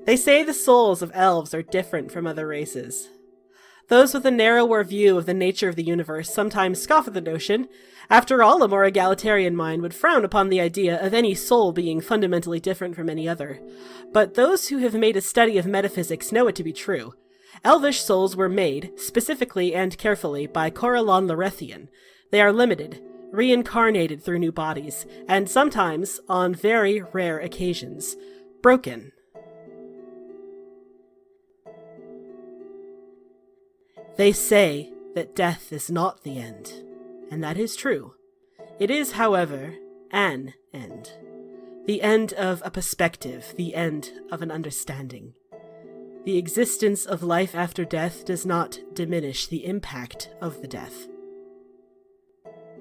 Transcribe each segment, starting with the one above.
They say the souls of elves are different from other races. Those with a narrower view of the nature of the universe sometimes scoff at the notion. After all, a more egalitarian mind would frown upon the idea of any soul being fundamentally different from any other. But those who have made a study of metaphysics know it to be true. Elvish souls were made, specifically and carefully, by Corellon Larethian. They are limited, reincarnated through new bodies, and sometimes, on very rare occasions, broken. They say that death is not the end, and that is true. It is, however, an end. The end of a perspective, the end of an understanding. The existence of life after death does not diminish the impact of the death.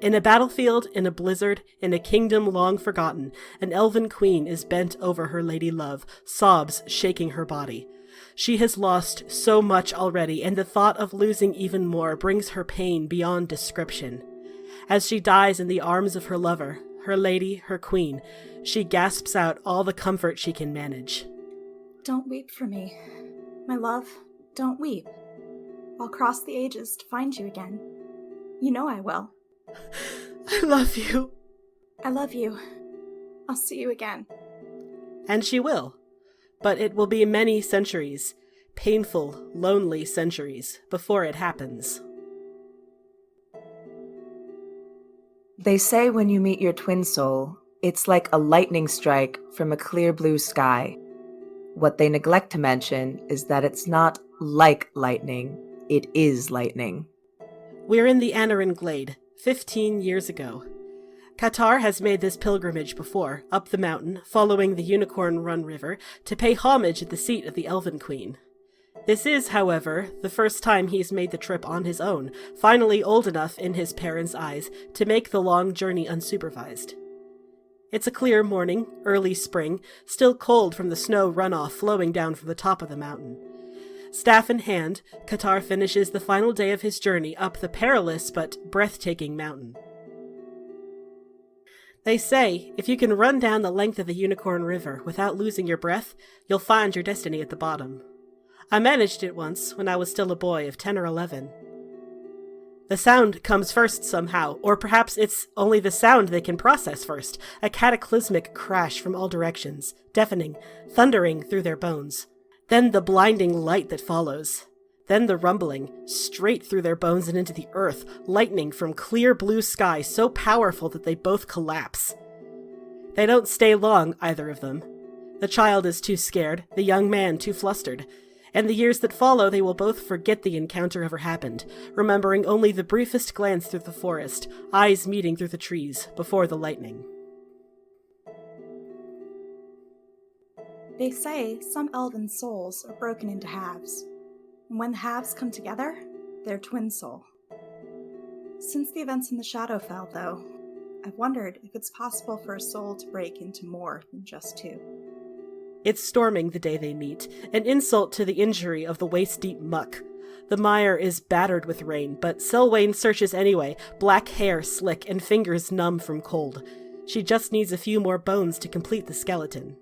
In a battlefield, in a blizzard, in a kingdom long forgotten, an elven queen is bent over her lady love, sobs shaking her body. She has lost so much already, and the thought of losing even more brings her pain beyond description. As she dies in the arms of her lover, her lady, her queen, she gasps out all the comfort she can manage. Don't weep for me. My love, don't weep. I'll cross the ages to find you again. You know I will. I love you. I love you. I'll see you again. And she will. But it will be many centuries, painful, lonely centuries, before it happens. They say when you meet your twin soul, it's like a lightning strike from a clear blue sky. What they neglect to mention is that it's not like lightning, it is lightning. We're in the Anarin Glade, 15 years ago. Qatar has made this pilgrimage before, up the mountain, following the Unicorn Run River, to pay homage at the seat of the Elven Queen. This is, however, the first time he's made the trip on his own, finally old enough in his parents' eyes to make the long journey unsupervised. It's a clear morning, early spring, still cold from the snow runoff flowing down from the top of the mountain. Staff in hand, Qatar finishes the final day of his journey up the perilous but breathtaking mountain. They say, if you can run down the length of the Unicorn River without losing your breath, you'll find your destiny at the bottom. I managed it once, when I was still a boy of 10 or 11. The sound comes first somehow, or perhaps it's only the sound they can process first, a cataclysmic crash from all directions, deafening, thundering through their bones. Then the blinding light that follows. Then the rumbling, straight through their bones and into the earth, lightning from clear blue sky so powerful that they both collapse. They don't stay long, either of them. The child is too scared, the young man too flustered. And the years that follow, they will both forget the encounter ever happened, remembering only the briefest glance through the forest, eyes meeting through the trees, before the lightning. They say some elven souls are broken into halves. And when the halves come together, they're twin soul. Since the events in the Shadowfell, though, I've wondered if it's possible for a soul to break into more than just two. It's storming the day they meet, an insult to the injury of the waist-deep muck. The mire is battered with rain, but Selwyn searches anyway, black hair slick and fingers numb from cold. She just needs a few more bones to complete the skeleton.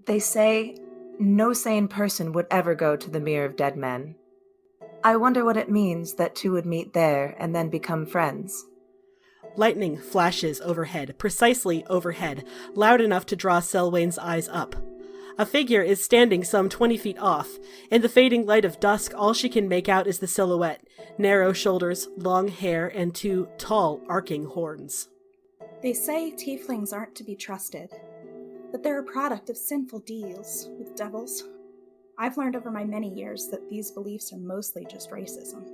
They say no sane person would ever go to the Mirror of Dead Men. I wonder what it means that two would meet there and then become friends. Lightning flashes overhead, precisely overhead, loud enough to draw Selwyn's eyes up. A figure is standing some 20 feet off. In the fading light of dusk, all she can make out is the silhouette, narrow shoulders, long hair, and two tall, arcing horns. They say tieflings aren't to be trusted, that they're a product of sinful deals with devils. I've learned over my many years that these beliefs are mostly just racism.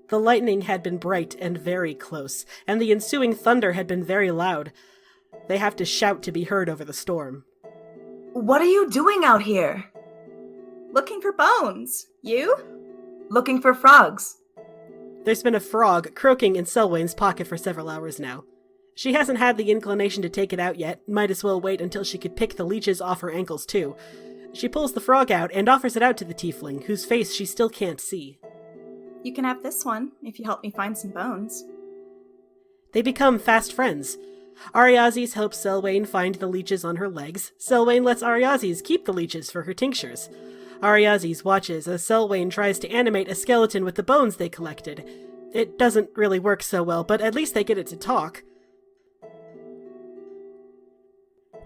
The lightning had been bright and very close, and the ensuing thunder had been very loud. They have to shout to be heard over the storm. What are you doing out here? Looking for bones. You? Looking for frogs. There's been a frog croaking in Selwyn's pocket for several hours now. She hasn't had the inclination to take it out yet, might as well wait until she could pick the leeches off her ankles too. She pulls the frog out and offers it out to the tiefling, whose face she still can't see. You can have this one, if you help me find some bones. They become fast friends. Ariazes helps Selwyn find the leeches on her legs. Selwyn lets Ariazes keep the leeches for her tinctures. Ariazes watches as Selwyn tries to animate a skeleton with the bones they collected. It doesn't really work so well, but at least they get it to talk.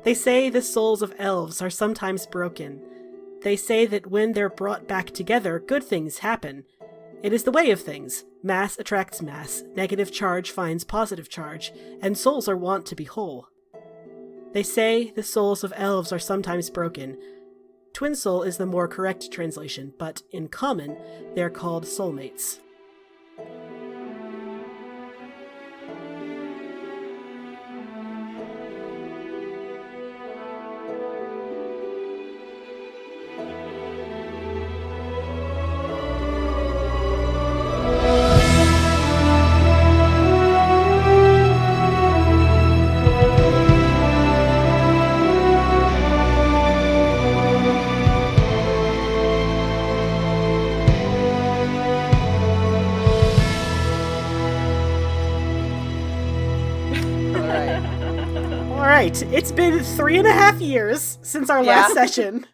They say the souls of elves are sometimes broken. They say that when they're brought back together, good things happen. It is the way of things. Mass attracts mass, negative charge finds positive charge, and souls are wont to be whole. They say the souls of elves are sometimes broken. Twin soul is the more correct translation, but in common, they are called soulmates. Alright, it's been 3.5 years since our last session.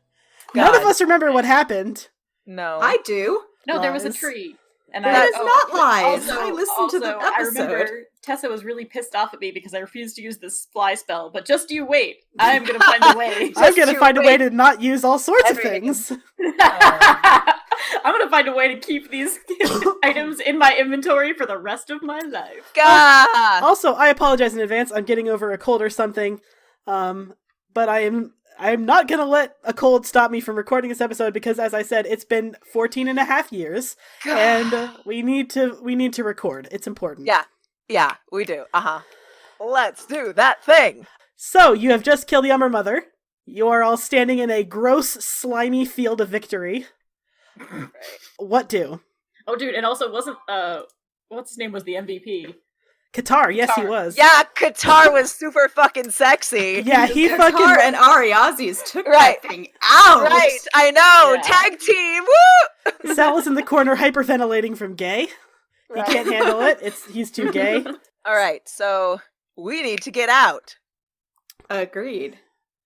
None of us remember what happened. No. I do. No, Lies. there was a tree. And That is not lies. Also, I listened to the I episode. remember Tessa was really pissed off at me because I refused to use this fly spell, but just you wait. I am going to find a way. I'm gonna you find a way wait. to not use all sorts Everything. of things. I'm going to find a way to keep these items in my inventory for the rest of my life. God. Also, I apologize in advance. I'm getting over a cold or something. But I'm not gonna let a cold stop me from recording this episode because, as I said, it's been 14.5 years, and we need to record. It's important. Yeah, we do. Let's do that thing. So, you have just killed the Umber Mother. You are all standing in a gross, slimy field of victory. What do? Oh, dude, and also wasn't, what's his name was the MVP? Qatar, yes, he was. Yeah, Qatar was super fucking sexy. Yeah, he Qatar fucking... and Ariazes took Right. that thing out. Right, I know. Yeah. Tag team. Woo! Sal is in the corner hyperventilating from gay. He Right. can't handle it. He's too gay. All right, so we need to get out. Agreed.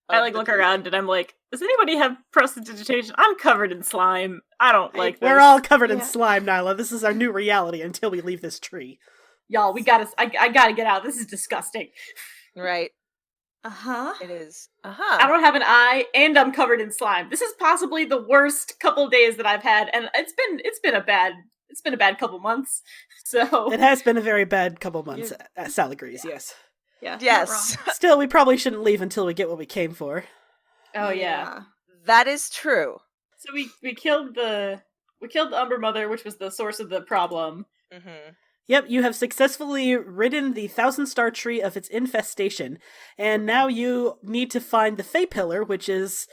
I look around and I'm like, does anybody have prestidigitation? I'm covered in slime. I don't like this. We're all covered in Yeah. slime, Nyla. This is our new reality until we leave this tree. Y'all, we gotta, I gotta get out. This is disgusting. Right, Uh-huh. it is. I don't have an eye and I'm covered in slime. This is possibly the worst couple days that I've had, and it's been a bad couple months. So It has been a very bad couple months. Sal agrees, yes. Yeah. Yes, Still, we probably shouldn't leave until we get what we came for. oh yeah. that is true. So we killed the Umber Mother, which was the source of the problem. Mm-hmm. Yep, you have successfully ridden the Thousand Star Tree of its infestation, and now you need to find the Fey Pillar, which is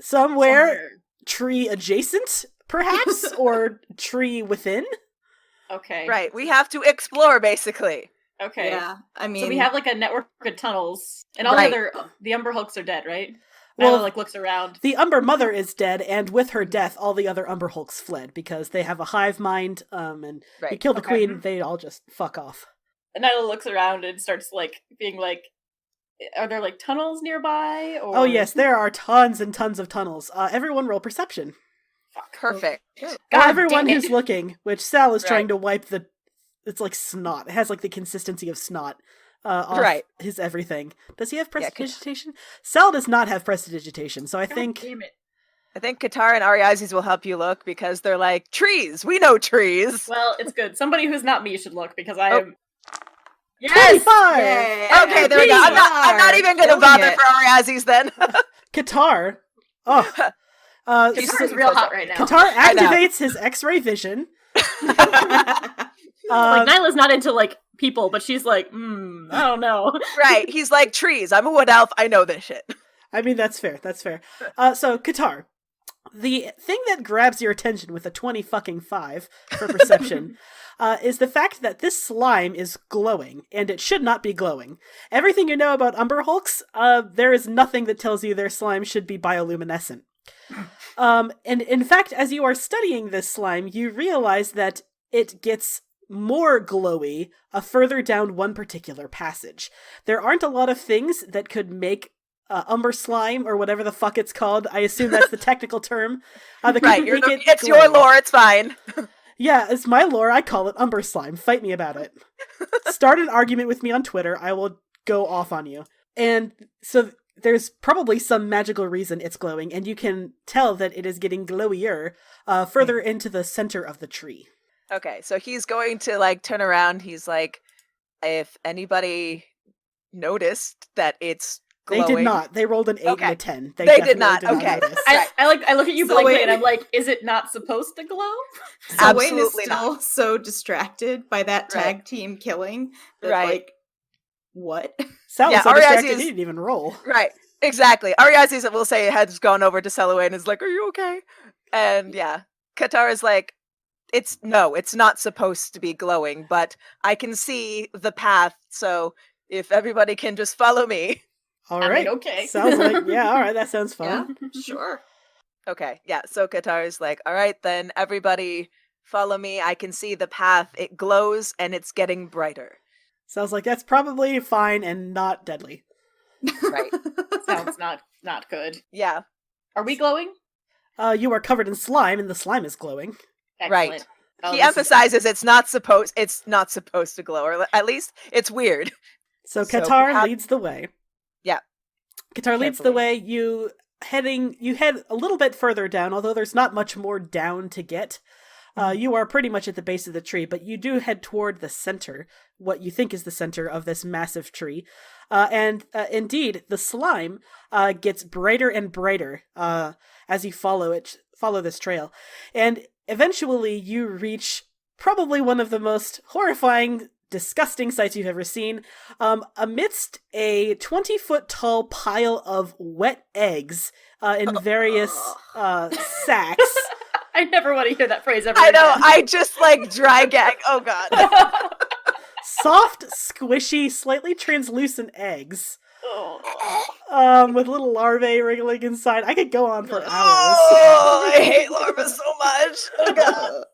somewhere tree adjacent, perhaps, or tree within. Okay. Right, we have to explore, basically. Okay. Yeah. I mean, So we have like a network of tunnels, and all Right. the Umber Hulks are dead, right? Well, Nyla, like looks around. The Umber Mother is dead, and with her death, all the other Umber Hulks fled because they have a hive mind. And you Right. kill the Okay. queen, they all just fuck off. And Nyla looks around and starts like being like, are there like tunnels nearby? Or... Oh yes, there are tons and tons of tunnels. Everyone roll perception. Perfect. Or God everyone dang who's it. looking, which Sal is trying Right. to wipe the... It's like snot. It has like the consistency of snot. Off Right. his everything. Does he have Yeah, prestidigitation? Sal does not have prestidigitation, so I God think... damn it. I think Qatar and Ariazes will help you look because they're like, trees! We know trees! Well, it's good. Somebody who's not me should look because I Oh. am. Yes. 25! Yay. Okay, there we go. I'm not even going to Killing bother it. for Ariazes then. Qatar. Oh. Qatar is real hot right now. Qatar I know. activates his X-ray vision. Like Nyla's not into like people, but she's like, I don't know. Right, he's like, trees. I'm a wood elf. I know this shit. I mean, that's fair. That's fair. So, Qatar, the thing that grabs your attention with a 20-5 for perception is the fact that this slime is glowing, and it should not be glowing. Everything you know about Umber Hulks, there is nothing that tells you their slime should be bioluminescent. And in fact, as you are studying this slime, you realize that it gets more glowy further down one particular passage. There aren't a lot of things that could make umber slime, or whatever the fuck it's called. I assume that's the technical term. Right, it's your lore, it's fine. Yeah, it's my lore. I call it umber slime. Fight me about it. Start an argument with me on Twitter. I will go off on you. And so there's probably some magical reason it's glowing, and you can tell that it is getting glowier further into the center of the tree. Okay, so he's going to, like, turn around. He's like, if anybody noticed that it's glowing. They did not. They rolled an 8 and a 10. They did not. Okay. I look at you blankly and I'm like, is it not supposed to glow? So Wayne is still so distracted by that tag team killing that, like, what? Sal was so distracted he didn't even roll. Right. Exactly. Ariazis, will say, has gone over to Selaway and is like, are you okay? And yeah, Qatar is like, it's not supposed to be glowing, but I can see the path, so if everybody can just follow me. All right. I mean, okay. Sounds like, yeah, all right, that sounds fun. Yeah, sure. Okay, yeah, so Qatar is like, all right, then everybody follow me. I can see the path. It glows and it's getting brighter. Sounds like that's probably fine and not deadly. Right. Sounds not good. Yeah. Are we glowing? You are covered in slime and the slime is glowing. Excellent. Right. He emphasizes it's not supposed to glow, or at least it's weird. So Qatar leads the way. Yeah. Qatar leads the way. You head a little bit further down, although there's not much more down to get. You are pretty much at the base of the tree, but you do head toward the center, what you think is the center of this massive tree. And indeed, the slime gets brighter and brighter as you follow this trail. And eventually you reach probably one of the most horrifying, disgusting sights you've ever seen. Amidst a 20-foot tall pile of wet eggs in various sacks. I never want to hear that phrase ever I know, again. I just like dry gag. Oh god. Soft, squishy, slightly translucent eggs. With little larvae wriggling inside. I could go on for hours. Oh, I hate larvae so much. Oh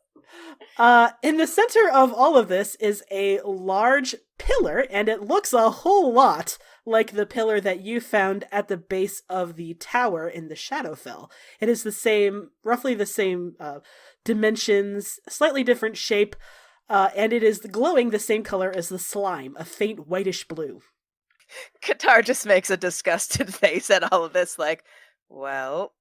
god. In the center of all of this is a large pillar, and it looks a whole lot like the pillar that you found at the base of the tower in the Shadowfell. It is roughly the same dimensions, slightly different shape, and it is glowing the same color as the slime, a faint whitish blue. Qatar just makes a disgusted face at all of this, like, well...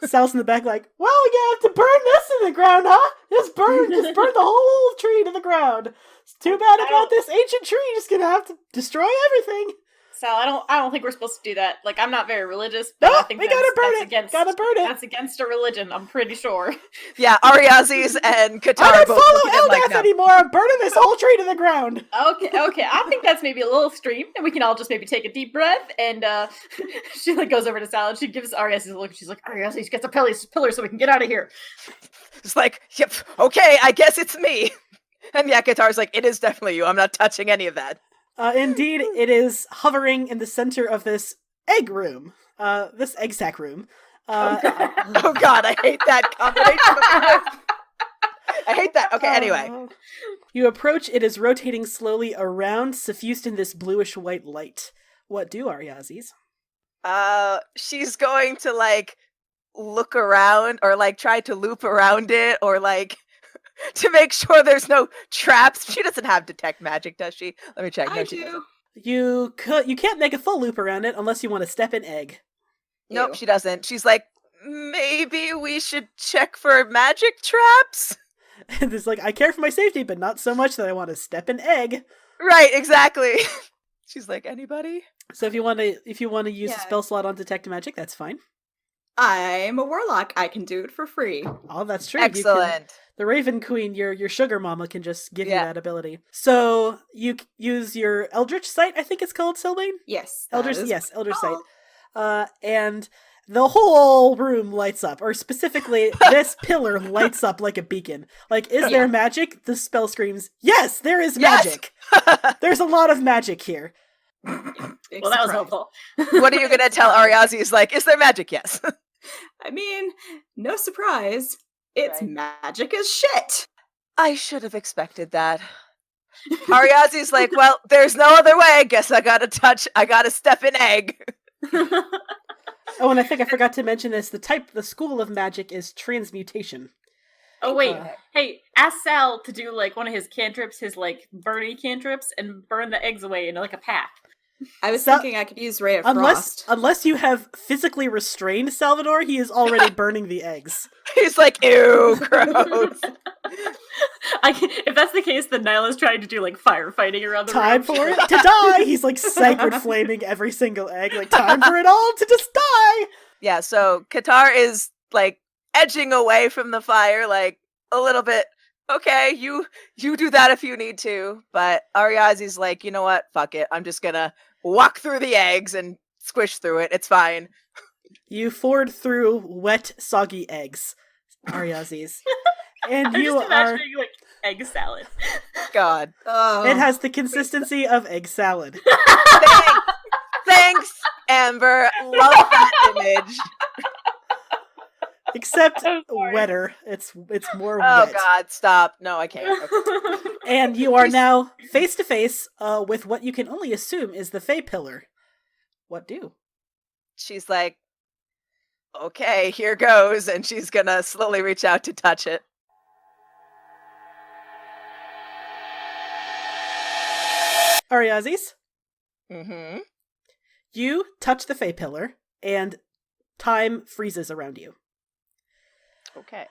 Sal's in the back like, well, you have to burn this in the ground, huh? Just burn the whole tree to the ground. It's too bad about this ancient tree, just gonna have to destroy everything. Sal, I don't think we're supposed to do that. Like, I'm not very religious, but I think we gotta burn it. Gotta burn it. That's against a religion, I'm pretty sure. Yeah, Ariazis and Qatar I don't both follow Eldath anymore. I'm burning this whole tree to the ground. Okay. I think that's maybe a little extreme, and we can all just maybe take a deep breath. And she like goes over to Sal and she gives Ariazis a look. And she's like, Ariazis, get the pillar so we can get out of here. It's like, yep, okay, I guess it's me. And yeah, Qatar's like, it is definitely you. I'm not touching any of that. Indeed, it is hovering in the center of this egg room. This egg sack room. Oh god, I hate that combination. I hate that. Okay, anyway. You approach, it is rotating slowly around, suffused in this bluish-white light. What do Ariazis? She's going to, like, look around, or, like, try to loop around it, or, like... to make sure there's no traps. She doesn't have detect magic, does she? Let me check. No, she doesn't. You can't make a full loop around it unless you want to step in egg. Nope, she doesn't. She's like, maybe we should check for magic traps? And it's like, I care for my safety, but not so much that I want to step in egg. Right, exactly. She's like, anybody? So if you want to use a spell slot on detect magic, that's fine. I'm a warlock. I can do it for free. Oh, that's true. Excellent. The Raven Queen, your sugar mama, can just give you that ability. So you use your Eldritch Sight, I think it's called, Sylvain? Yes. Eldritch Sight. And the whole room lights up, or specifically, this pillar lights up like a beacon. Like, is there magic? The spell screams, yes, there is magic. There's a lot of magic here. Well, that was helpful. What are you going to tell Ariazis? Like, is there magic? Yes. I mean, no surprise. It's magic as shit. I should have expected that. Ariazi's like, well, there's no other way. Guess I gotta step in egg. Oh, and I think I forgot to mention this. The school of magic is transmutation. Oh wait, hey, ask Sal to do like one of his cantrips, his like burny cantrips, and burn the eggs away in like a pack. I was thinking I could use Ray of Frost. Unless you have physically restrained Salvador, he is already burning the eggs. He's like, ew, gross. If that's the case, then Nyla's trying to do like firefighting around the Time room. for it to die! He's like sacred flaming every single egg, like time for it all to just die! Yeah, so Qatar is like edging away from the fire, like a little bit. Okay, you do that if you need to. But Ariazi's like, you know what? Fuck it. I'm just gonna walk through the eggs and squish through it. It's fine. You ford through wet, soggy eggs, Ariazis. And I'm you just are... imagining like egg salad. God. It has the consistency of egg salad. Thanks, Amber. Love that image. Except wetter. It's more wet. Oh God, stop. No, I can't. Okay. And you are now face to face with what you can only assume is the Fey Pillar. What do? She's like, okay, here goes, and she's gonna slowly reach out to touch it. Ariazis, Mm-hmm. you touch the Fey Pillar, and time freezes around you. Okay.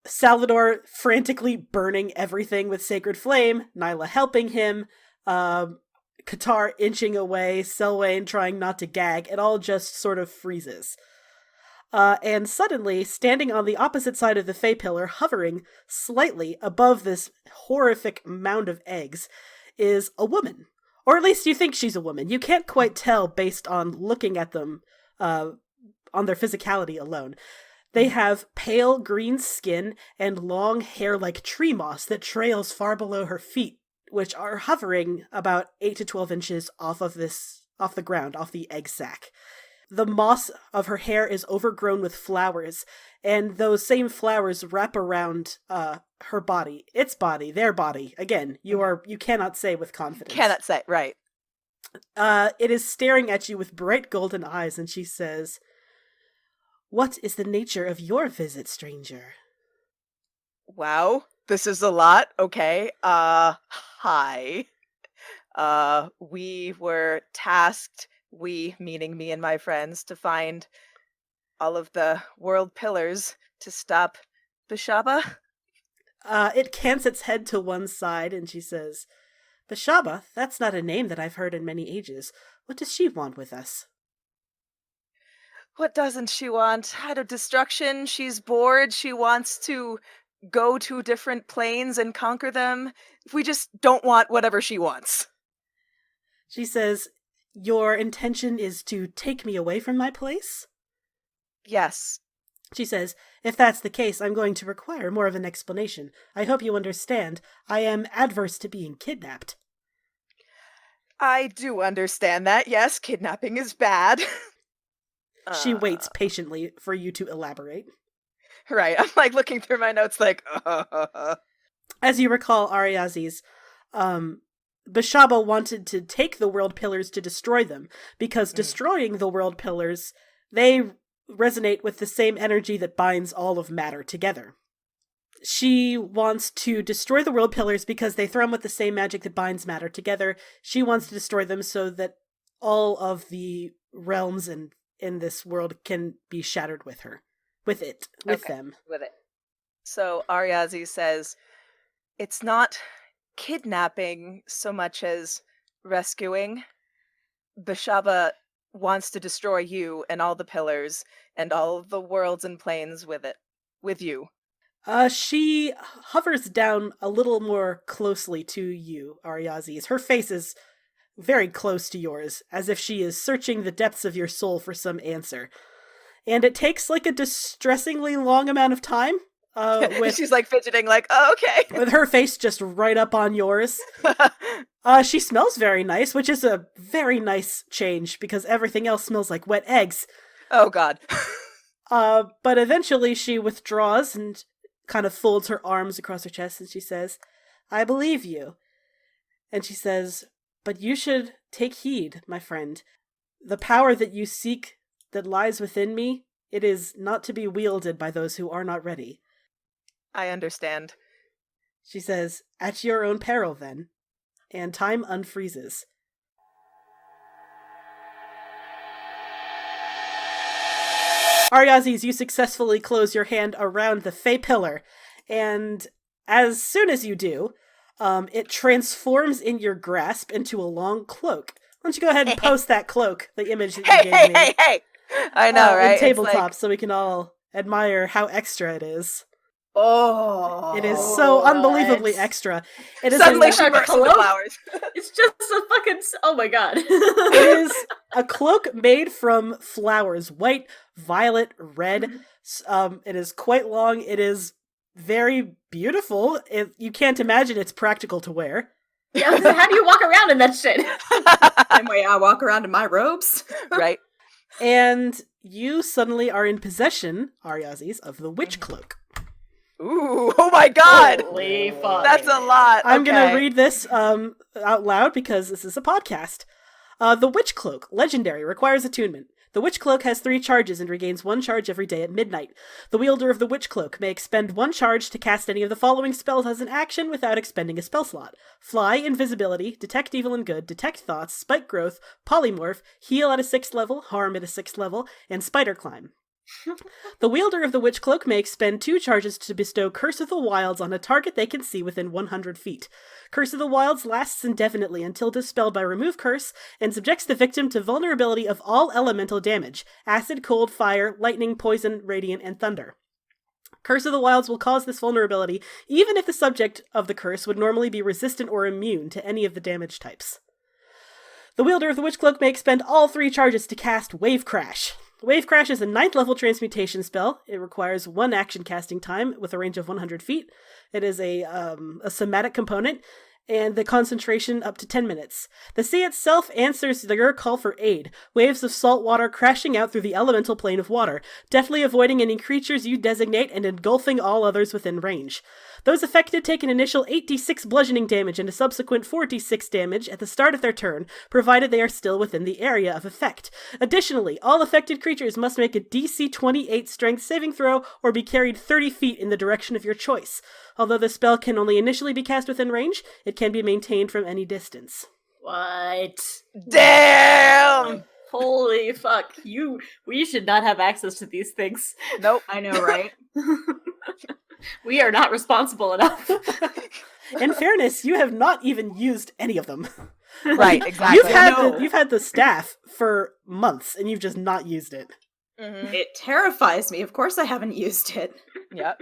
Salvador frantically burning everything with sacred flame, Nyla helping him, Qatar inching away, Selwyn trying not to gag. It all just sort of freezes. And suddenly, standing on the opposite side of the Fey Pillar, hovering slightly above this horrific mound of eggs, is a woman. Or at least you think she's a woman. You can't quite tell based on looking at them on their physicality alone. They have pale green skin and long hair like tree moss that trails far below her feet, which are hovering about 8 to 12 inches off the ground, off the egg sac. The moss of her hair is overgrown with flowers, and those same flowers wrap around her body, its body, their body. Again, you cannot say with confidence. Cannot say, right. It is staring at you with bright golden eyes, and she says, "What is the nature of your visit, stranger?" Wow, this is a lot. Okay. Hi. We were tasked, we meaning me and my friends, to find all of the world pillars to stop Bishaba. It cants its head to one side, and she says, "Bishaba, that's not a name that I've heard in many ages. What does she want with us?" What doesn't she want? Out of destruction, she's bored, she wants to go to different planes and conquer them. We just don't want whatever she wants. She says, "Your intention is to take me away from my place?" Yes. She says, "If that's the case, I'm going to require more of an explanation. I hope you understand. I am adverse to being kidnapped." I do understand that. Yes, kidnapping is bad. She waits patiently for you to elaborate. Right, I'm like looking through my notes like, As you recall, Ariazis, Bishaba wanted to take the world pillars to destroy them, because destroying the world pillars, they resonate with the same energy that binds all of matter together. She wants to destroy the world pillars because they thrum with the same magic that binds matter together. She wants to destroy them so that all of the realms in this world can be shattered with her. With them. With it. So Ariazi says, it's not kidnapping so much as rescuing. Bishaba wants to destroy you and all the pillars and all the worlds and planes with you. She hovers down a little more closely to you, Ariazis. Her face is very close to yours, as if she is searching the depths of your soul for some answer. And it takes like a distressingly long amount of time. She's like fidgeting like, oh, okay. With her face just right up on yours. She smells very nice, which is a very nice change because everything else smells like wet eggs. Oh, God. But eventually she withdraws and kind of folds her arms across her chest and she says, I believe you. And she says, but you should take heed, my friend. The power that you seek that lies within me, it is not to be wielded by those who are not ready. I understand. She says, at your own peril, then. And time unfreezes. Ariazis, you successfully close your hand around the Fey pillar, and as soon as you do, it transforms in your grasp into a long cloak. Why don't you go ahead and post that cloak, the image that you gave me. Hey! I know, right? In tabletop, so we can all admire how extra it is. Oh, it is so unbelievably extra. It is suddenly she bursts into flowers. It's just a fucking. Oh my god! It is a cloak made from flowers, white, violet, red. It is quite long. It is very beautiful. You can't imagine it's practical to wear. Yeah, how do you walk around in that shit? Same way I walk around in my robes, right? And you suddenly are in possession, Ariazis, of the witch cloak. Ooh, oh my god! Holy fuck. That's a lot. I'm going to read this out loud because this is a podcast. The Witch Cloak, legendary, requires attunement. The Witch Cloak has 3 charges and regains 1 charge every day at midnight. The wielder of the Witch Cloak may expend 1 charge to cast any of the following spells as an action without expending a spell slot. Fly, Invisibility, Detect Evil and Good, Detect Thoughts, Spike Growth, Polymorph, Heal at a 6th level, Harm at a 6th level, and Spider Climb. The wielder of the Witch Cloak may expend 2 charges to bestow Curse of the Wilds on a target they can see within 100 feet. Curse of the Wilds lasts indefinitely until dispelled by Remove Curse, and subjects the victim to vulnerability of all elemental damage: acid, cold, fire, lightning, poison, radiant, and thunder. Curse of the Wilds will cause this vulnerability even if the subject of the curse would normally be resistant or immune to any of the damage types. The wielder of the Witch Cloak may expend all 3 charges to cast Wave Crash. Wave Crash is a 9th level transmutation spell. It requires 1 action casting time with a range of 100 feet. It is a somatic component, and the concentration up to 10 minutes. The sea itself answers your call for aid, waves of salt water crashing out through the elemental plane of water, deftly avoiding any creatures you designate and engulfing all others within range. Those affected take an initial 8d6 bludgeoning damage and a subsequent 4d6 damage at the start of their turn, provided they are still within the area of effect. Additionally, all affected creatures must make a DC 28 strength saving throw or be carried 30 feet in the direction of your choice. Although the spell can only initially be cast within range, it can be maintained from any distance. What? Damn! Holy fuck. We should not have access to these things. Nope. I know, right? We are not responsible enough. In fairness, you have not even used any of them. Right, exactly. You've had the staff for months, and you've just not used it. Mm-hmm. It terrifies me. Of course I haven't used it. Yep.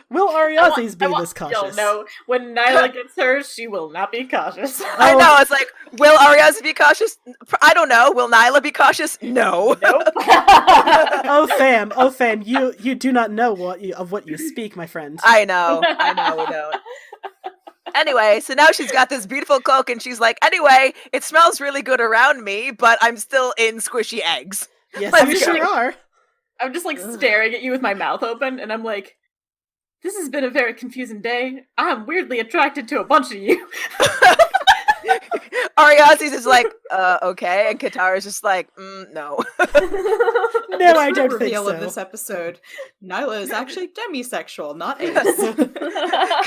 Will Ariazis be this cautious? No, when Nyla gets hers, she will not be cautious. I know, it's like, will Ariazis be cautious? I don't know. Will Nyla be cautious? No. Nope. Oh fam, you do not know of what you speak, my friend. I know, we don't. Anyway, so now she's got this beautiful cloak, and she's like, anyway, it smells really good around me, but I'm still in squishy eggs. Yes, Let's you go. sure are. I'm just like staring at you with my mouth open, and I'm like, this has been a very confusing day. I'm weirdly attracted to a bunch of you. Ariazis is like, okay, and Katara's just like, no. No, I don't think Reveal so. of this episode: Nyla is actually demisexual, not ace.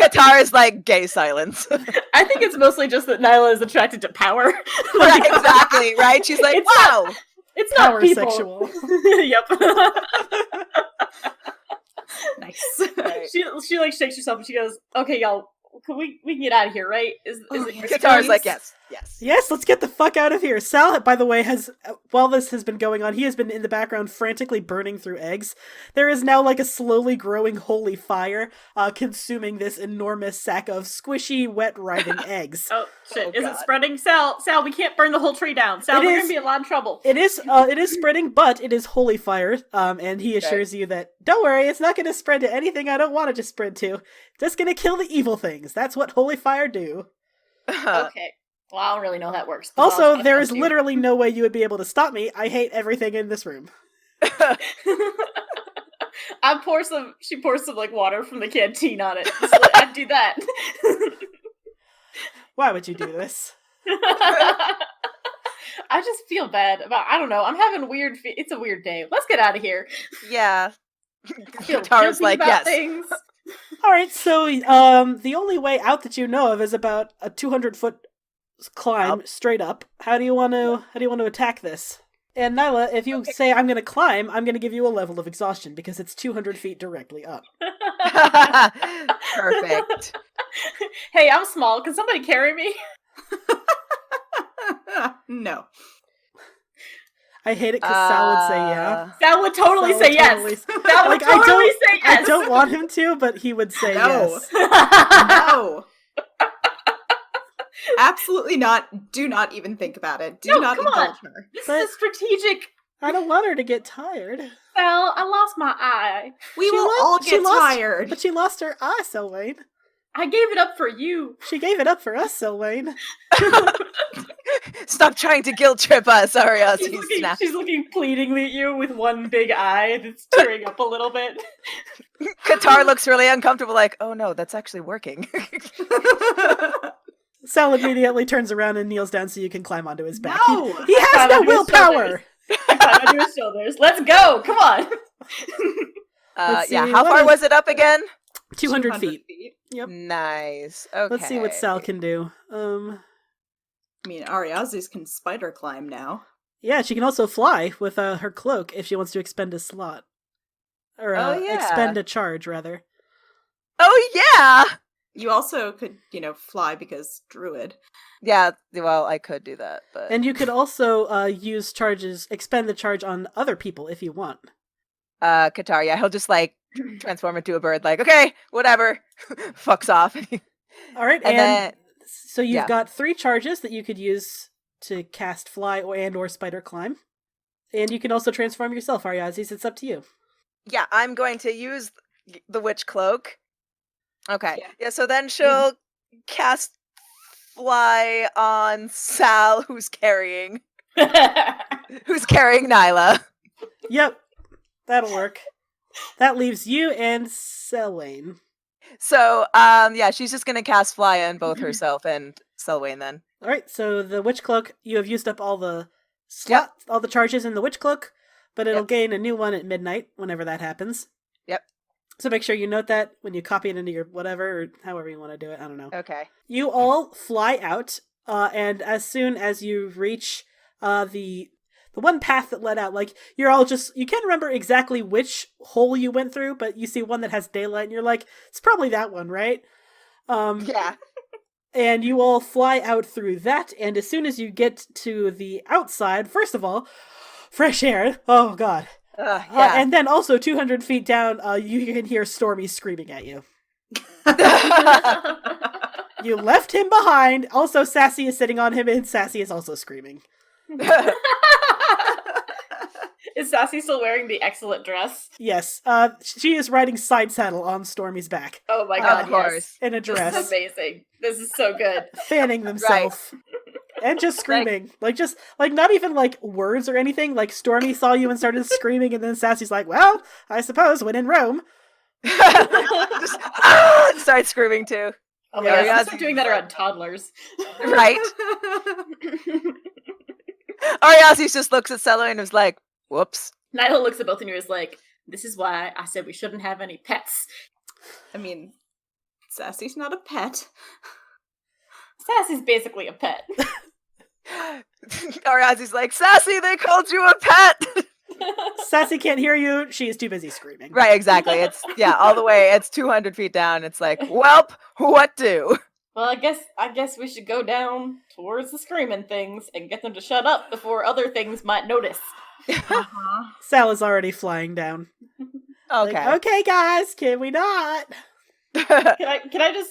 Katara's like, gay silence. I think it's mostly just that Nyla is attracted to power. Right, exactly, right? She's like, wow! It's not Power people. sexual. Yep. Nice. Right. She like shakes herself and she goes, "Okay, y'all, we can get out of here, right? Is it your Katara's like, experience?" yes. Yes, let's get the fuck out of here. Sal, by the way, while this has been going on, he has been in the background frantically burning through eggs. There is now like a slowly growing holy fire consuming this enormous sack of squishy, wet, writhing eggs. Oh shit! Oh, Is God. it spreading? Sal, we can't burn the whole tree down. Sal, It we're is- gonna be in a lot of trouble. It is spreading, but it is holy fire, and he assures you that, don't worry, it's not going to spread to anything I don't want it to spread to. Just going to kill the evil things. That's what holy fire do. Okay. Well, I don't really know how that works. Also, there is literally no way you would be able to stop me. I hate everything in this room. She pours some like water from the canteen on it. So, like, I'd do that. Why would you do this? I just feel bad about. I don't know. I'm having weird. It's a weird day. Let's get out of here. Yeah. I feel Tara's guilty like, about yes. things. All right, so the only way out that you know of is about a 200-foot climb straight up. How do you want to attack this? And Nyla, if you say I'm going to climb, I'm going to give you a level of exhaustion because it's 200 feet directly up. Perfect. Hey, I'm small. Can somebody carry me? No. I hate it because Sal would say yeah. Sal would totally Sal say would yes. totally- Sal would totally say yes. I don't want him to, but he would say No. yes. No. Absolutely not. Do not even think about it. Do not come on. indulge her. This But- is a strategic. I don't want her to get tired. Sal, I lost my eye. We will lo- all she get lost- tired. But she lost her eye, Selwyn. I gave it up for you. She gave it up for us, Selwyn. Stop trying to guilt trip us, Arias. She's looking pleadingly at you with one big eye that's tearing up a little bit. Qatar looks really uncomfortable, like, oh no, that's actually working. Sal immediately turns around and kneels down so you can climb onto his back. No! He has Climb no onto his willpower! Climb onto his shoulders. Let's go! Come on! Let's Yeah, see, how what far is- was it up again? 200 feet. Yep. Nice. Okay. Let's see what Sal can do. I mean, Ariazis can spider climb now. Yeah, she can also fly with her cloak if she wants to expend a slot. Or Oh, yeah. expend a charge, rather. Oh yeah! You also could, fly because druid. Yeah, well, I could do that, but... And you could also expend the charge on other people if you want. Qatar, yeah, he'll just, transform into a bird, okay, whatever. Fucks off. All right, And and then- so you've yeah. got 3 charges that you could use to cast fly or spider climb. And you can also transform yourself, Ariazis. It's up to you. Yeah, I'm going to use the witch cloak. Okay. Yeah. Yeah, so then she'll cast fly on Sal, who's carrying Nyla. Yep, that'll work. That leaves you and Selwyn. So, she's just gonna cast fly on both herself and Selwyn then. All right, so the witch cloak, you have used up all the all the charges in the witch cloak, but it'll gain a new one at midnight whenever that happens. Yep. So make sure you note that when you copy it into your whatever, or however you want to do it. I don't know. Okay. You all fly out, and as soon as you reach the one path that led out, you're all you can't remember exactly which hole you went through, but you see one that has daylight, and you're like, it's probably that one, right? Yeah. And you all fly out through that, and as soon as you get to the outside, first of all, fresh air. Oh, God. Yeah. And then also 200 feet down, you can hear Stormy screaming at you. You left him behind. Also, Sassy is sitting on him, and Sassy is also screaming. Is Sassy still wearing the excellent dress? Yes, she is riding side saddle on Stormy's back Oh my god, Of course. yes. in a This dress, is amazing. This is so good. fanning themselves. And just screaming. Not even words or anything. Stormy saw you and started screaming, and then Sassy's like, well, I suppose when in Rome. Just start screaming too. Oh my Yeah, god, yeah. start doing that around toddlers. Right. Ariazis just looks at Selwyn and is like, whoops. Nyla looks at both of you and is like, this is why I said we shouldn't have any pets. I mean, Sassy's not a pet. Sassy's basically a pet. Ariazis like, Sassy, they called you a pet! Sassy can't hear you. She is too busy screaming. Right, exactly. It's, all the way. It's 200 feet down. It's like, welp, what do? Well, I guess we should go down towards the screaming things and get them to shut up before other things might notice. Uh-huh. Sal is already flying down. Okay. Okay, guys, can we not? Can I just,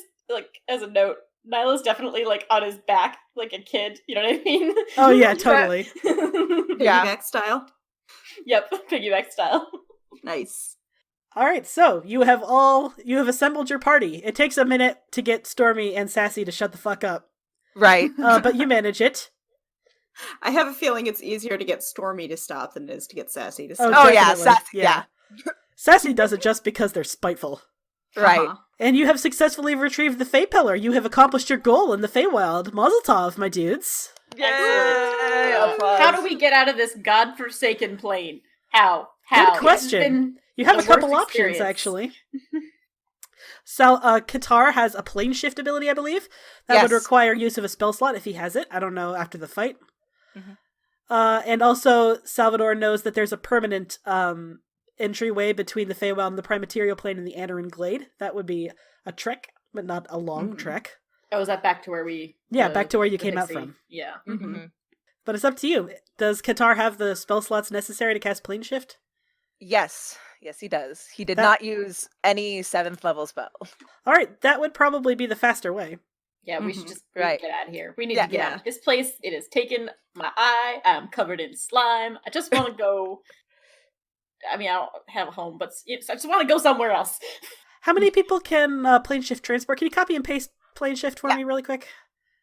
as a note, Nyla's definitely, on his back, like a kid, you know what I mean? Oh, yeah, totally. Yeah. Piggyback style. Yep, piggyback style. Nice. All right, so you have assembled your party. It takes a minute to get Stormy and Sassy to shut the fuck up, Right. but you manage it. I have a feeling it's easier to get Stormy to stop than it is to get Sassy to Oh, stop. Oh, yeah, definitely. Sassy, yeah. Sassy does it just because they're spiteful. Right. Uh-huh. And you have successfully retrieved the Fey Pillar. You have accomplished your goal in the Feywild. Mazel tov, my dudes. Yay! Excellent. Applause. How do we get out of this godforsaken plane? How? Good question. You have a the couple worst options, experience. actually. So, Qatar has a plane shift ability, I believe. That would Yes. require use of a spell slot if he has it. I don't know after the fight. Mhm. And also, Salvador knows that there's a permanent entryway between the Feywild and the Prime Material Plane and the Anarin Glade. That would be a trek, but not a long trek. Oh, is that back to where we... Yeah, back to where you the came out pixie- from. Yeah. Mhm. But it's up to you. Does Qatar have the spell slots necessary to cast plane shift? Yes. Yes, he does. He did That- not use any 7th level spell. All right, that would probably be the faster way. Yeah, we should Mhm. just Right. get out of here. We need Yeah. to get out Yeah. of this place. It has taken my eye. I'm covered in slime. I just want to go... I mean, I don't have a home, but I just want to go somewhere else. How many people can plane shift transport? Can you copy and paste plane shift for Yeah. me really quick?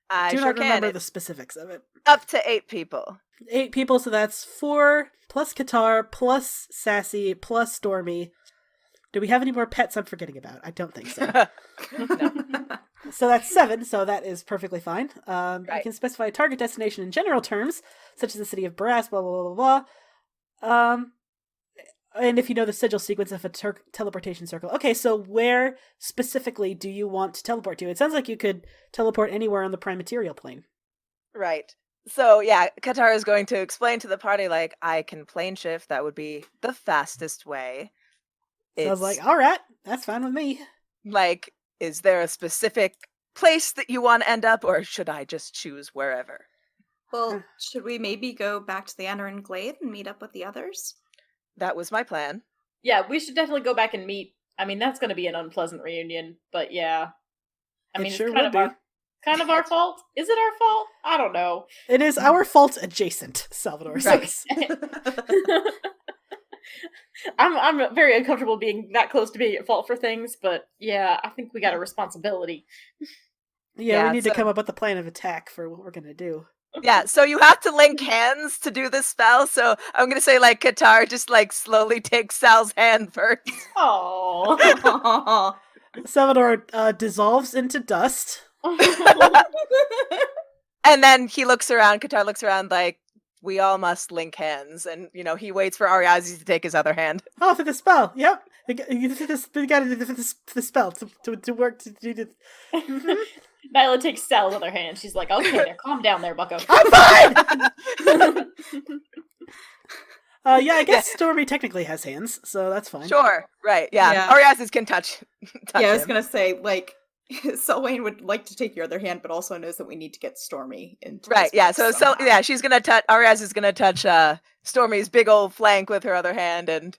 I Do sure not can. remember It's the specifics of it. up to 8 people. 8 people, so that's 4 plus Qatar plus Sassy plus Stormy. Do we have any more pets I'm forgetting about? I don't think so. So that's 7, so that is perfectly fine. You Right. can specify a target destination in general terms, such as the city of Brass, blah, blah, blah, blah. And if you know the sigil sequence of a teleportation circle. Okay, so where specifically do you want to teleport to? It sounds like you could teleport anywhere on the Prime Material Plane. Right. So yeah, Qatar is going to explain to the party like I can plane shift. That would be the fastest way. So I was It's like, all right, that's fine with me. like, is there a specific place that you want to end up, or should I just choose wherever? Well, should we maybe go back to the Anarin Glade and meet up with the others? That was my plan. Yeah, we should definitely go back and meet. I mean, that's going to be an unpleasant reunion, but yeah. I It mean, sure it's kind would of our fault. Is it our fault? I don't know. It is our fault adjacent, Salvador Right. says. I'm very uncomfortable being that close to being at fault for things, but yeah, I think we got a responsibility. Yeah, we Yeah, need to so- come up with a plan of attack for what we're going to do. Yeah, so you have to link hands to do this spell. So I'm gonna say like Qatar just like slowly takes Sal's hand first. Oh. Salvador dissolves into dust. And then he looks around, Qatar looks around like, we all must link hands. And, you know, he waits for Ariazi to take his other hand. Oh, for the spell. Yep. You got to do for the spell to work to do the. Mhm. Nyla takes Sal's other hand. She's like, okay, there, calm down there, bucko. I'm fine! Yeah, I guess Stormy technically has hands, so that's fine. Sure, right, yeah. Yeah. Ariazi's can touch Yeah, I was him. gonna say, like, Selwyn would like to take your other hand, but also knows that we need to get Stormy into Right, this yeah, mix so somehow. yeah, she's gonna touch, Ariazi's gonna touch Stormy's big old flank with her other hand, and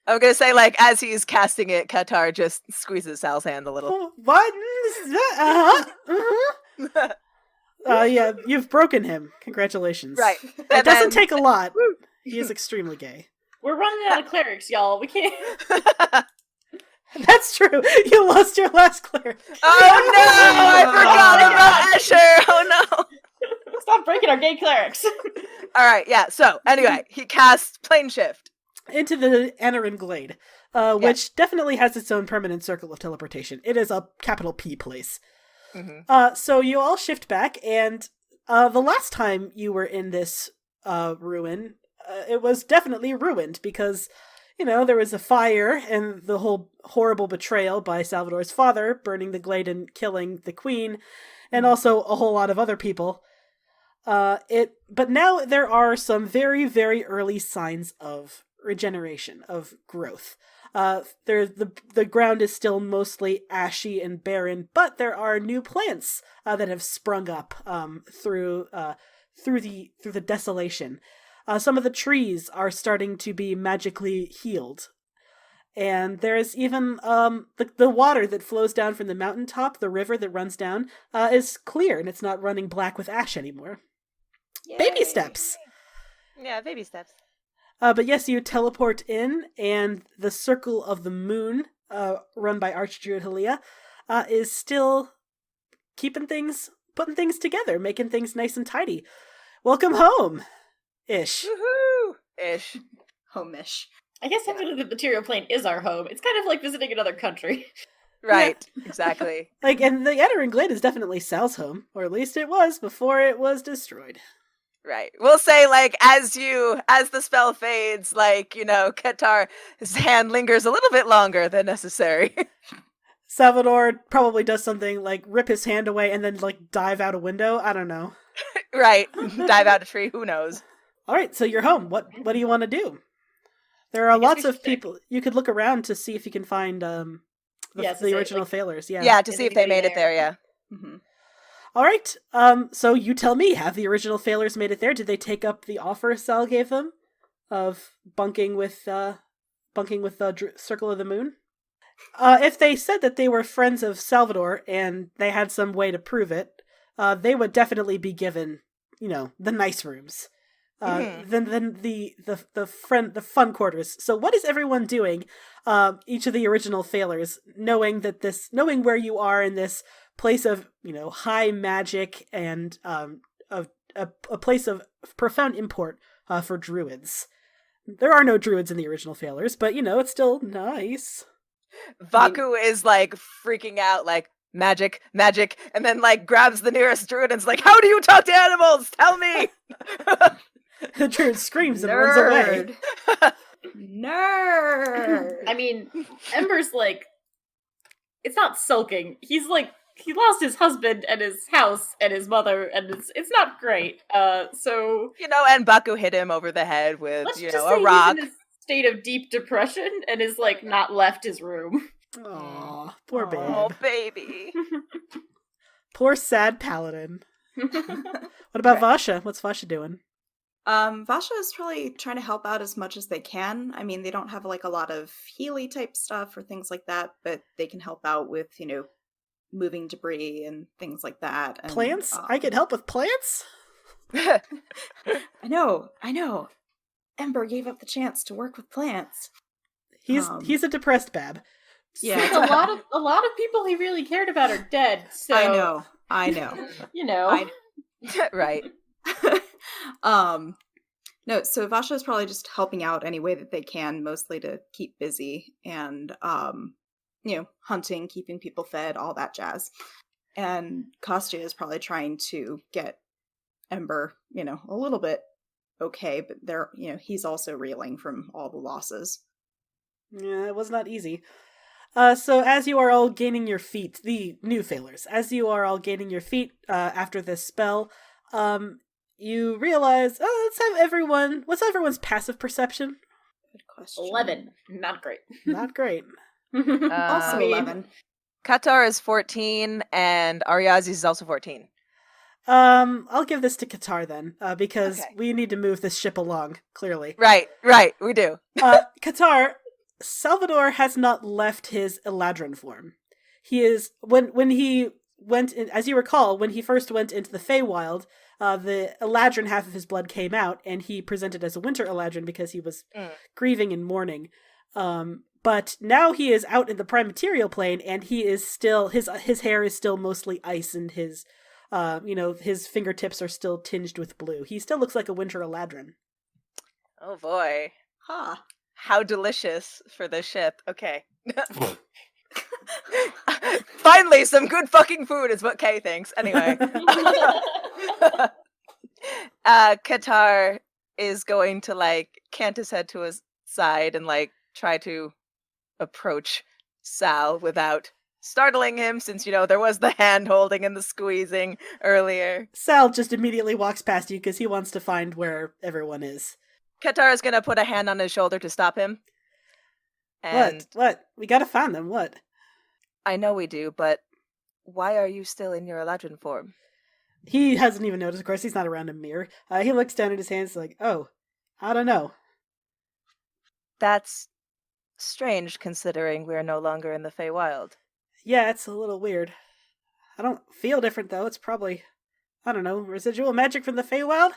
I'm gonna say, like, as he's casting it, Qatar just squeezes Sal's hand a little. Oh, what? Uh-huh. Yeah, you've broken him. Congratulations. Right. It And doesn't then- take a lot. He is extremely gay. We're running out of clerics, y'all. We can't. That's true. You lost your last cleric. Oh no! I forgot about Escher! Oh no! Stop breaking our gay clerics. Alright, yeah, so anyway, he casts plane shift. Into the Anarin Glade, which definitely has its own permanent circle of teleportation. It is a capital P place. Mhm. So you all shift back, and the last time you were in this ruin, it was definitely ruined because, you know, there was a fire and the whole horrible betrayal by Salvador's father, burning the glade and killing the queen, and also a whole lot of other people. But now there are some very, very early signs of regeneration, of growth. The ground is still mostly ashy and barren, but there are new plants that have sprung up through the desolation. Some of the trees are starting to be magically healed. And there's even the water that flows down from the mountaintop, the river that runs down, is clear, and it's not running black with ash anymore. Baby Yay. steps! Yeah, baby steps. But yes, you teleport in, and the Circle of the Moon, run by Archdruid Halia, is still putting things together, making things nice and tidy. Welcome home! Ish. Woohoo! Ish. Homish. I guess having the material plane is our home. It's kind of like visiting another country. Right, exactly. Like, and the Anarin Glade is definitely Sal's home, or at least it was before it was destroyed. Right. We'll say, like, as the spell fades, like, Qatar's hand lingers a little bit longer than necessary. Salvador probably does something like rip his hand away and then like dive out a window. I don't know. Right. Dive out a tree, who knows? All right, so you're home. What do you want to do? There are guess lots we of should check. people. You could look around to see if you can find the original failures. Yeah. Yeah, to Is see if they anybody made it there, yeah. Mm-hmm. All right. So you tell me, have the original failures made it there? Did they take up the offer Sal gave them of bunking with the Circle of the Moon? If they said that they were friends of Salvador and they had some way to prove it, they would definitely be given, the nice rooms. Then the fun quarters. So what is everyone doing? Each of the original failures, knowing where you are in this place of high magic and a place of profound import for druids. There are no druids in the original failures, but it's still nice. Vaku is like freaking out, like, magic, and then like grabs the nearest druid and's like, how do you talk to animals? Tell me! The druid screams and runs away. Nerd. I mean, Ember's like, it's not sulking. He's like, he lost his husband and his house and his mother, and it's not great. So and Baku hit him over the head with, let's just a say rock. he's in a state of deep depression and is like not left his room. Aw, poor babe. Oh, baby. Poor sad paladin. What about Vasha? What's Vasha doing? Vasha is probably trying to help out as much as they can. I mean, they don't have like a lot of Healy type stuff or things like that, but they can help out with, moving debris and things like that. And, Plants? I can help with plants? I know. Ember gave up the chance to work with plants. He's a depressed bab. Yeah, a lot of people he really cared about are dead. So I know. Right. No, so Vasha is probably just helping out any way that they can, mostly to keep busy and hunting, keeping people fed, all that jazz. And Kostya is probably trying to get Ember, a little bit okay, but he's also reeling from all the losses. Yeah, it was not easy. So as you are all gaining your feet, the new failures, as you are all gaining your feet after this spell, you realize, what's everyone's passive perception? Good question. 11. Not great. Not great. Also 11. Qatar is 14, and Ariazi is also 14. I'll give this to Qatar then, because we need to move this ship along, clearly. Right, we do. Qatar, Salvador has not left his Eladrin form. He is, when he went in, as you recall, when he first went into the Feywild, the Eladrin half of his blood came out, and he presented as a winter Eladrin because he was grieving and mourning. But now he is out in the prime material plane, and he is still, his hair is still mostly ice, and his fingertips are still tinged with blue. He still looks like a winter Eladrin. Oh boy. Huh. How delicious for the ship. Okay. Finally, some good fucking food is what Kay thinks. Anyway. Qatar is going to, cant his head to his side and, try to approach Sal without startling him, since, there was the hand-holding and the squeezing earlier. Sal just immediately walks past you because he wants to find where everyone is. Qatar is going to put a hand on his shoulder to stop him. And What? We gotta find them, what? I know we do, but why are you still in your Eladrin form? He hasn't even noticed, of course, he's not around a mirror. He looks down at his hands like, oh, I don't know. That's strange, considering we're no longer in the Feywild. Yeah, it's a little weird. I don't feel different, though. It's probably, I don't know, residual magic from the Feywild?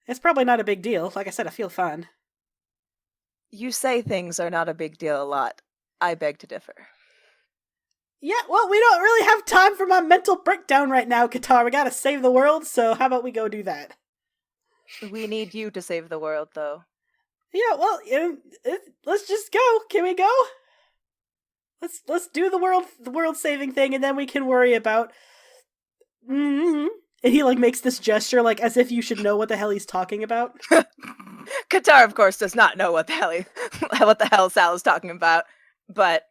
It's probably not a big deal. Like I said, I feel fine. You say things are not a big deal a lot. I beg to differ. Yeah, well, we don't really have time for my mental breakdown right now, Qatar. We gotta save the world, so how about we go do that? We need you to save the world, though. Yeah, well, let's just go. Can we go? Let's do the world saving thing, and then we can worry about. Mm-hmm. And he makes this gesture, as if you should know what the hell he's talking about. Qatar, of course, does not know what the hell Sal is talking about, but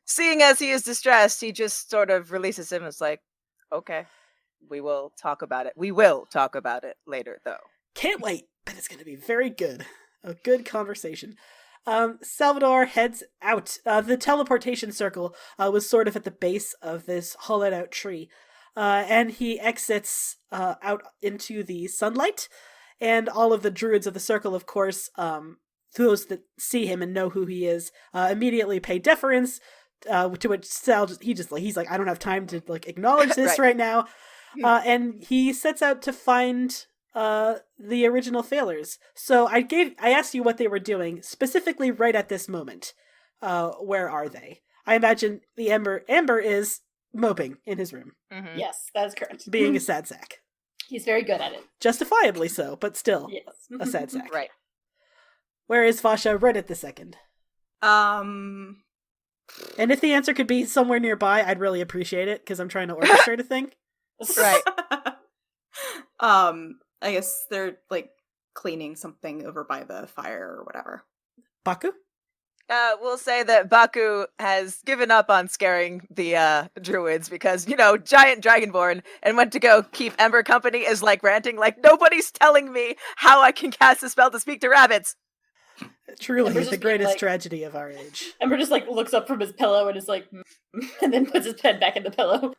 seeing as he is distressed, he just sort of releases him. It's like, okay, we will talk about it. We will talk about it later, though. Can't wait, but it's going to be very good. A good conversation. Salvador heads out. The teleportation circle was sort of at the base of this hollowed out tree. And he exits out into the sunlight. And all of the druids of the circle, of course, those that see him and know who he is, immediately pay deference. To which Sal he's like, I don't have time to acknowledge this right now. And he sets out to find the original failers. So I asked you what they were doing specifically right at this moment. Where are they? I imagine the Amber is moping in his room. Mm-hmm. Yes, that is correct. Being a sad sack. He's very good at it. Justifiably so, but still Yes. a sad sack. Right. Where is Vasha right at the second? Um, And if the answer could be somewhere nearby, I'd really appreciate it, because I'm trying to orchestrate a thing. Right. I guess they're cleaning something over by the fire or whatever. Baku? We'll say that Baku has given up on scaring the druids because, giant dragonborn, and went to go keep Ember company is ranting, nobody's telling me how I can cast a spell to speak to rabbits. Truly, Ember's the just greatest tragedy of our age. Ember just looks up from his pillow and is and then puts his head back in the pillow.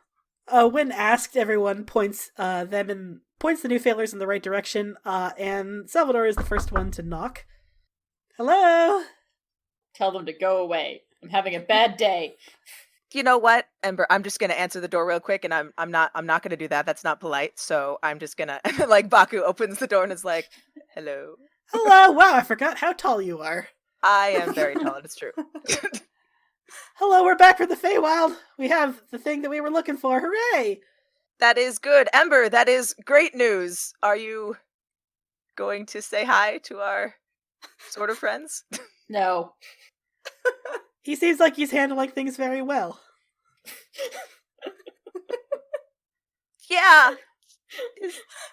When asked, everyone points the new failures in the right direction, and Salvador is the first one to knock. Hello? Tell them to go away. I'm having a bad day. You know what, Ember? I'm just gonna answer the door real quick, and I'm not gonna do that. That's not polite. So I'm just gonna Baku opens the door and is like, "Hello." Hello. Wow, I forgot how tall you are. I am very tall. It's true. Hello, we're back for the Feywild. We have the thing that we were looking for. Hooray! That is good, Ember. That is great news. Are you going to say hi to our sort of friends? No. He seems like he's handling things very well. Yeah.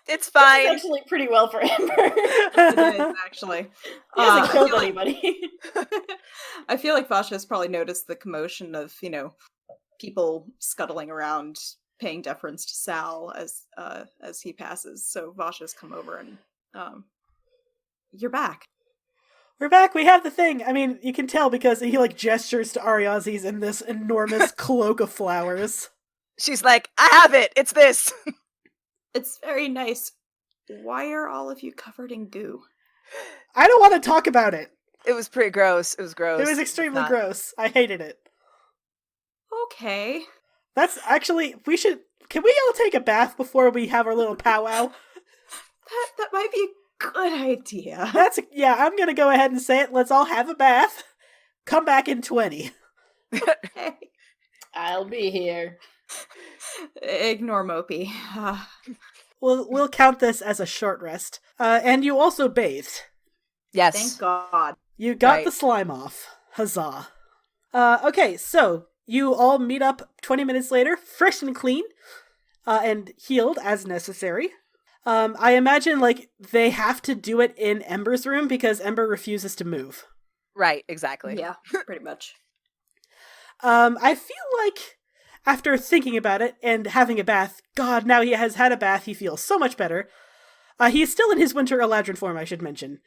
It's fine. It's actually pretty well for Ember. It is, actually. He hasn't I killed feel anybody. I feel like Vasha has probably noticed the commotion of, people scuttling around, paying deference to Sal as he passes. So Vasha's come over and, you're back. We're back. We have the thing. I mean, you can tell because he gestures to Ariazis in this enormous cloak of flowers. She's like, I have it. It's this. It's very nice. Why are all of you covered in goo? I don't want to talk about it. It was pretty gross. It was gross. It was extremely gross. I hated it. Okay. That's actually, can we all take a bath before we have our little powwow? That might be a good idea. I'm gonna go ahead and say it. Let's all have a bath. Come back in 20. Okay. I'll be here. Ignore Mopey. We'll count this as a short rest. And you also bathed. Yes. Thank God. You got Right. the slime off. Huzzah. Okay, so you all meet up 20 minutes later, fresh and clean, and healed as necessary. I imagine, they have to do it in Ember's room because Ember refuses to move. Right, exactly. Yeah, pretty much. I feel like, after thinking about it and having a bath, God, now he has had a bath, he feels so much better. He is still in his winter Eladrin form, I should mention.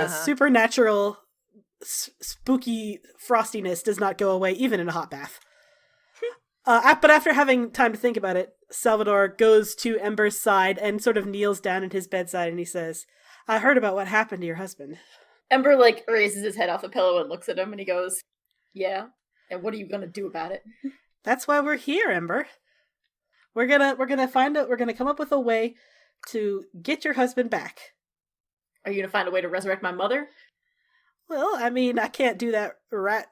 Supernatural, spooky frostiness does not go away, even in a hot bath. But after having time to think about it, Salvador goes to Ember's side and sort of kneels down at his bedside and he says, I heard about what happened to your husband. Ember raises his head off the pillow and looks at him and he goes, yeah, and what are you gonna do about it? That's why we're here, Ember. We're gonna come up with a way to get your husband back. Are you gonna find a way to resurrect my mother? Well, I mean, I can't do that right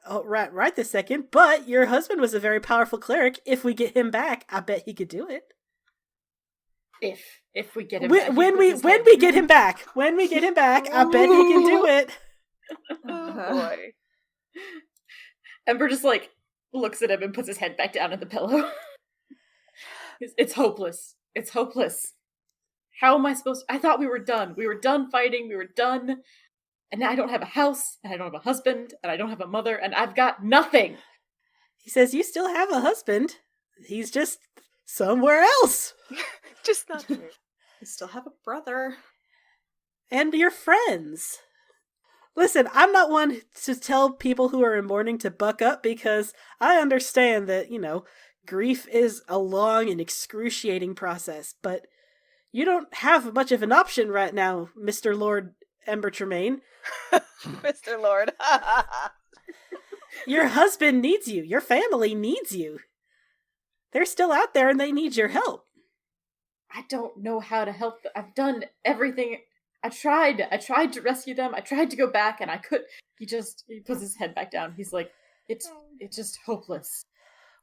this second, but your husband was a very powerful cleric. If we get him back, I bet he could do it. If we get him When we get him back, I bet he can do it. boy. Ember just like looks at him and puts his head back down in the pillow. It's hopeless. It's hopeless. How am I supposed to... I thought we were done. We were done fighting. We were done. And now I don't have a house, and I don't have a husband, and I don't have a mother, and I've got nothing. He says, you still have a husband. He's just somewhere else. Just not here. I still have a brother. And your friends. Listen, I'm not one to tell people who are in mourning to buck up because I understand that, grief is a long and excruciating process, but you don't have much of an option right now, Mr. Lord Ember Tremaine. Mr. Lord. Your husband needs you. Your family needs you. They're still out there and they need your help. I don't know how to help them. I've done everything. I tried to rescue them. I tried to go back and I could. He puts his head back down. He's like, it's just hopeless.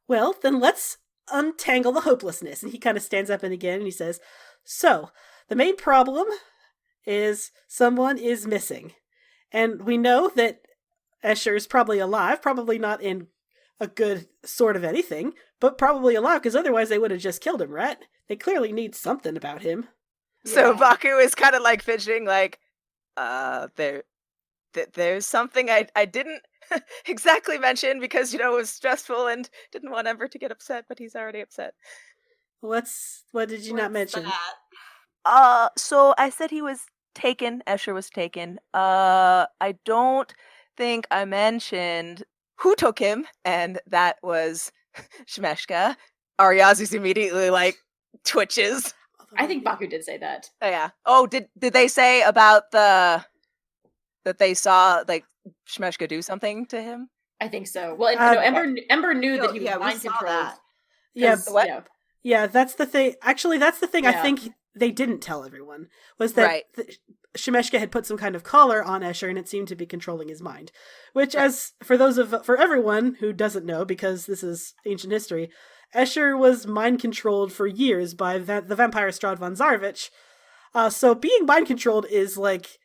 Well, then let's untangle the hopelessness. And he kind of stands up and again and he says, so, the main problem is someone is missing. And we know that Escher is probably alive, probably not in a good sort of anything, but probably alive because otherwise they would have just killed him, right? They clearly need something about him. So Yeah. Baku is kind of like fidgeting, like, there's something I didn't exactly mention because, it was stressful and didn't want Ember to get upset, but he's already upset. What did you not mention? So I said he was taken. Escher was taken. I don't think I mentioned who took him, and that was Shmeshka. Ariazi's immediately, like, twitches. I think Baku did say that. Oh, yeah. Oh, did they say about that they saw, like, Shmeshka do something to him? I think so. Well, no, Ember knew that he was yeah, we mind saw controlled. that. Yeah, What? Yeah, that's the thing. Actually, that's the thing I Yeah. think they didn't tell everyone, was that Right. Shemeshka had put some kind of collar on Escher and it seemed to be controlling his mind. Which, as for everyone who doesn't know, because this is ancient history, Escher was mind controlled for years by the vampire Strahd von Zarevich. So being mind controlled is like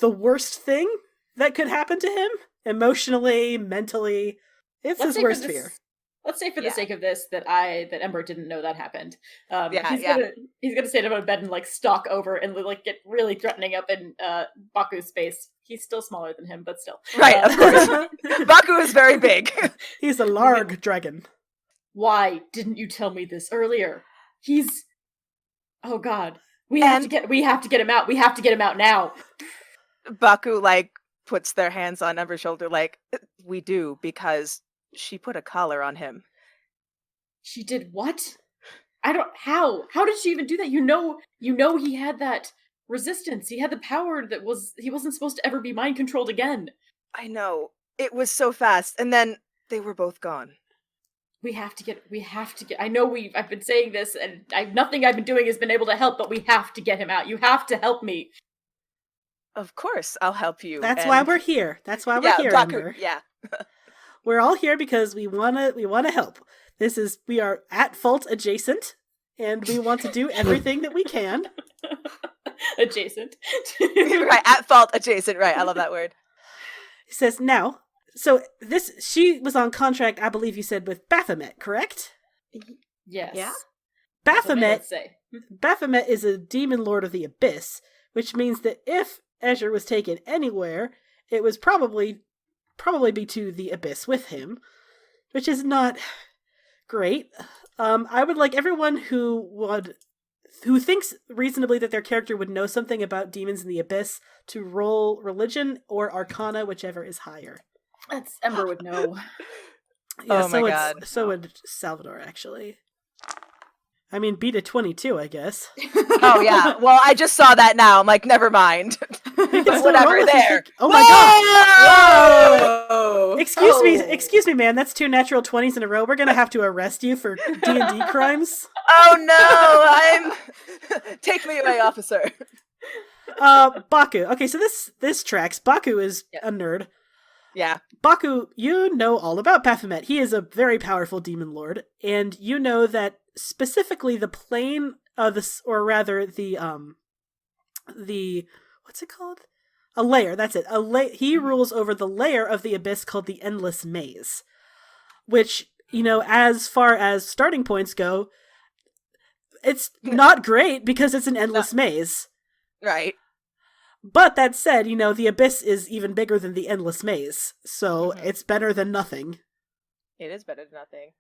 the worst thing that could happen to him, emotionally, mentally. It's his worst fear. Let's say for the Yeah. sake of this that Ember didn't know that happened. Yeah, He's gonna sit up in bed and like stalk over and like get really threatening up in Baku's space. He's still smaller than him, but still. Right, of course. Baku is very big. He's a large dragon. Why didn't you tell me this earlier? He's... Oh god. We have to get him out. We have to get him out now. Baku, like, puts their hands on Ember's shoulder, like, we do, because she put a collar on him. She did what? How did she even do that? You know he had that resistance. He had the power he wasn't supposed to ever be mind controlled again. I know. It was so fast, and then they were both gone. We have to get, I know I've been saying this, and nothing I've been doing has been able to help, but we have to get him out. You have to help me. Of course, I'll help you. That's why we're here. That's why we're here, Baku, Ember. yeah. We're all here because we wanna help. We are at fault adjacent, and we want to do everything that we can. Adjacent. Right, at fault adjacent, right. I love that word. He says, now, so she was on contract, I believe you said, with Baphomet, correct? Yes. Yeah? Baphomet, Let's say. Baphomet is a demon lord of the abyss, which means that if Escher was taken anywhere, it was probably be to the abyss with him, which is not great. I would like everyone who thinks reasonably that their character would know something about demons in the abyss to roll religion or arcana, whichever is higher. That's Ember would know. Yeah, Oh my God. So would Salvador, actually. I mean, beat a 22, I guess. Oh, yeah. Well, I just saw that now. I'm like, never mind. Still Whatever, roll if you there. think- Oh my god! Oh! Excuse me, man. That's 2 natural 20s in a row. We're gonna have to arrest you for D&D crimes. Oh, no! Take me away, officer. Baku. Okay, so this tracks. Baku is Yep. a nerd. Yeah. Baku, you know all about Baphomet. He is a very powerful demon lord, and you know that specifically the plane of the what's it called? A layer, that's it. He rules over the layer of the abyss called the Endless Maze. Which, as far as starting points go, it's not great because it's an endless maze. Right. But that said, the abyss is even bigger than the endless maze. So it's better than nothing. It is better than nothing.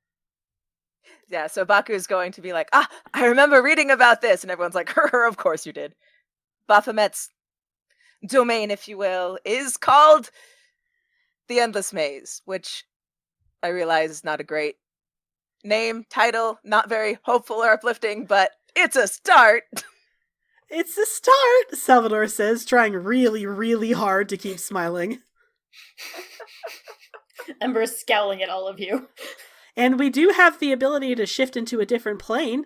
Yeah, so Baku's going to be like, I remember reading about this. And everyone's like, of course you did. Baphomet's domain, if you will, is called the Endless Maze, which I realize is not a great name, title, not very hopeful or uplifting, but it's a start. It's a start, Salvador says, trying really, really hard to keep smiling. Ember's scowling at all of you. And we do have the ability to shift into a different plane,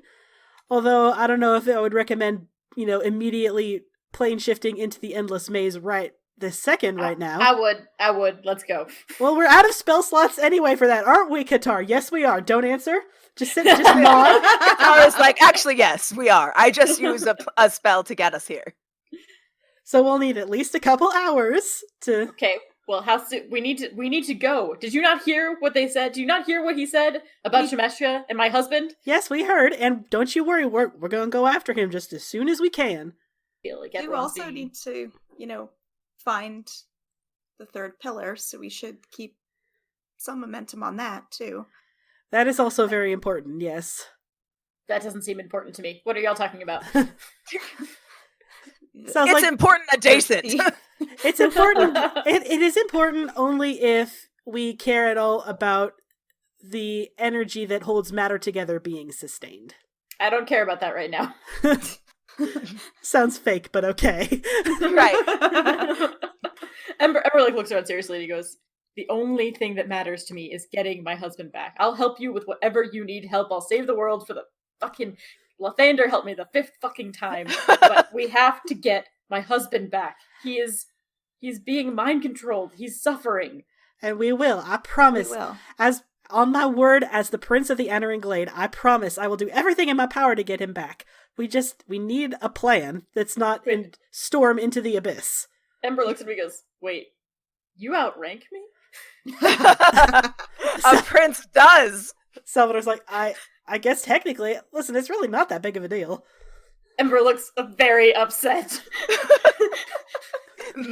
although I don't know if I would recommend, immediately plane shifting into the Endless Maze right this second right now. I would. Let's go. Well, we're out of spell slots anyway for that, aren't we, Qatar? Yes, we are. Don't answer. Just nod. I was like, actually, yes, we are. I just used a spell to get us here. So we'll need at least a couple hours to... Okay, well, how soon? We need to go. Did you not hear what they said? Do you not hear what he said about Shemeshka and my husband? Yes, we heard, and don't you worry, we're going to go after him just as soon as we can. I feel like You also need to, find the third pillar, so we should keep some momentum on that, too. That is also very important, yes. That doesn't seem important to me. What are y'all talking about? It's important adjacent. It's important. It is important only if we care at all about the energy that holds matter together being sustained. I don't care about that right now. Sounds fake, but okay. Right. Ember looks around seriously and he goes, the only thing that matters to me is getting my husband back. I'll help you with whatever you need help. I'll save the world for the fucking... Lathander helped me the 5th fucking time. But we have to get my husband back. He's being mind controlled. He's suffering. And we will. I promise. We will. As on my word as the Prince of the Anarin Glade, I promise I will do everything in my power to get him back. We need a plan that's not storm into the abyss. Ember looks at me and goes, wait, you outrank me? A prince does. Salvador's like, I guess technically, listen, it's really not that big of a deal. Ember looks very upset.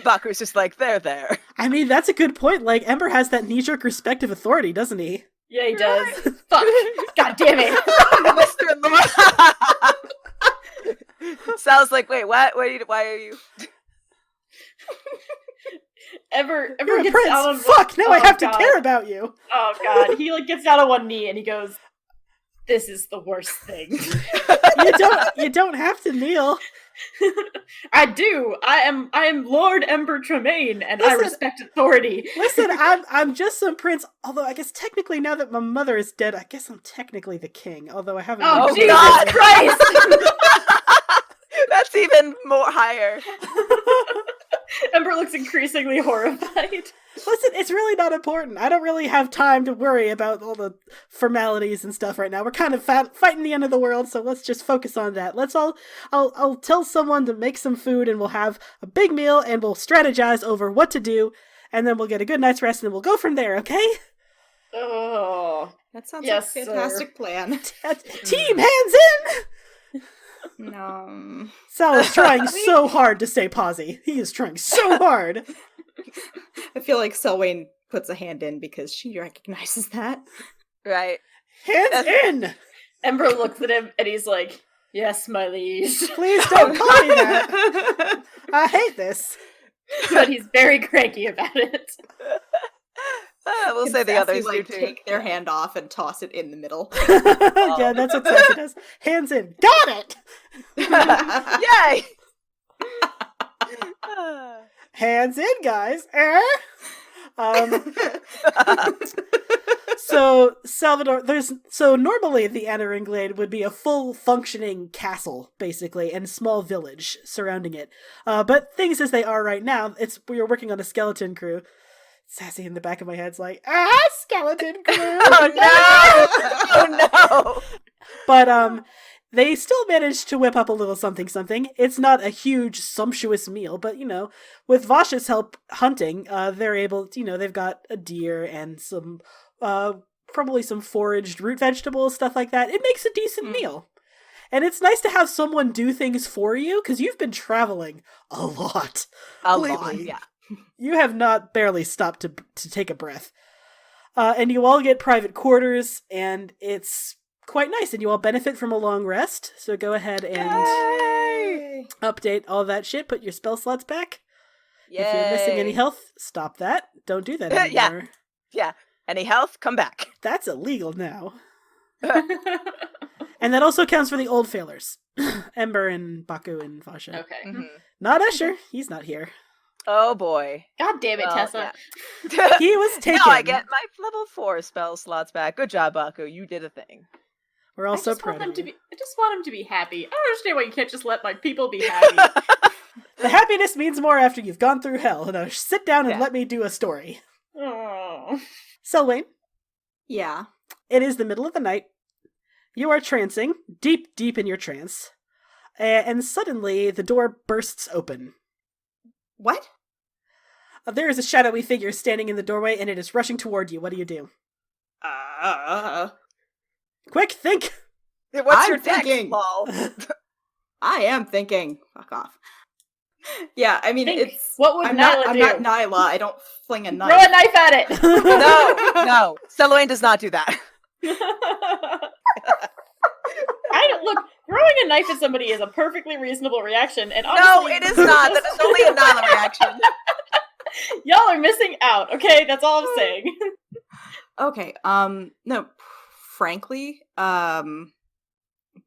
Baku's just like, there. I mean, that's a good point. Like, Ember has that knee-jerk respect of authority, doesn't he? Yeah, he does. Fuck. God damn it. Mr. Sal's like, wait, what? Why are you? Ever You're a gets prince. down on Fuck, now I have to care about you. Oh god. He gets down on one knee and he goes, this is the worst thing. You don't have to kneel. I do. I am Lord Ember Tremaine, and I respect authority. Listen, I'm just some prince. Although I guess technically, now that my mother is dead, I guess I'm technically the king. Although I haven't. Oh, been Jesus Christ! That's even more higher. Ember looks increasingly horrified. Listen, it's really not important. I don't really have time to worry about all the formalities and stuff right now. We're kind of fighting the end of the world, so let's just focus on that. I'll tell someone to make some food, and we'll have a big meal, and we'll strategize over what to do, and then we'll get a good night's rest, and we'll go from there, okay? Oh. That sounds Yes, like a fantastic plan. Team, hands in! No. Sal is trying so hard to stay posy. He is trying so hard. I feel like Selwyn puts a hand in because she recognizes that. Right. Hands in! Ember looks at him and he's like, yes, my liege. Please don't call me that. I hate this. But he's very cranky about it. We'll say the others do too. Take their hand off and toss it in the middle. Yeah, that's what Sassy does. Hands in. Got it! Yay! Hands in, guys. So Salvador, normally the Anarin Glade would be a full functioning castle, basically, and small village surrounding it. But things as they are right now, we're working on a skeleton crew. Sassy in the back of my head's like, skeleton crew. Oh no! Oh no! But They still manage to whip up a little something. It's not a huge, sumptuous meal, but, with Vasha's help hunting, they're able to, they've got a deer and some, probably some foraged root vegetables, stuff like that. It makes a decent meal. And it's nice to have someone do things for you, because you've been traveling a lot. A lately. lot, yeah. You have not barely stopped to take a breath. And you all get private quarters, and it's quite nice, and you all benefit from a long rest. So go ahead and update all that shit. Put your spell slots back. Yay. If you're missing any health, stop that. Don't do that anymore. Yeah. Any health? Come back. That's illegal now. And that also counts for the old failers. Ember and Baku and Vasha. Okay. Mm-hmm. Not Escher. He's not here. Oh boy. God damn it, Well, Tessa. yeah. He was taken. Now I get my level 4 spell slots back. Good job, Baku. You did a thing. We're all so proud of you. I just want him to be happy. I don't understand why you can't just let my people be happy. The happiness means more after you've gone through hell. Now sit down and let me do a story. Oh. Selwyn, Yeah. it is the middle of the night. You are trancing, deep in your trance. And suddenly, the door bursts open. What? There is a shadowy figure standing in the doorway, and it is rushing toward you. What do you do? Quick, think! What's your I'm dex, thinking. lol? I am thinking. Fuck off. Yeah, I mean, Think. it's... What would I'm Nyla do? not Nyla. I don't fling a knife. Throw a knife at it! No. Selwyn does not do that. Look, throwing a knife at somebody is a perfectly reasonable reaction, and No, honestly, it is not. That is only a Nyla reaction. y'all are missing out. Okay, that's all I'm saying. Okay, no, frankly,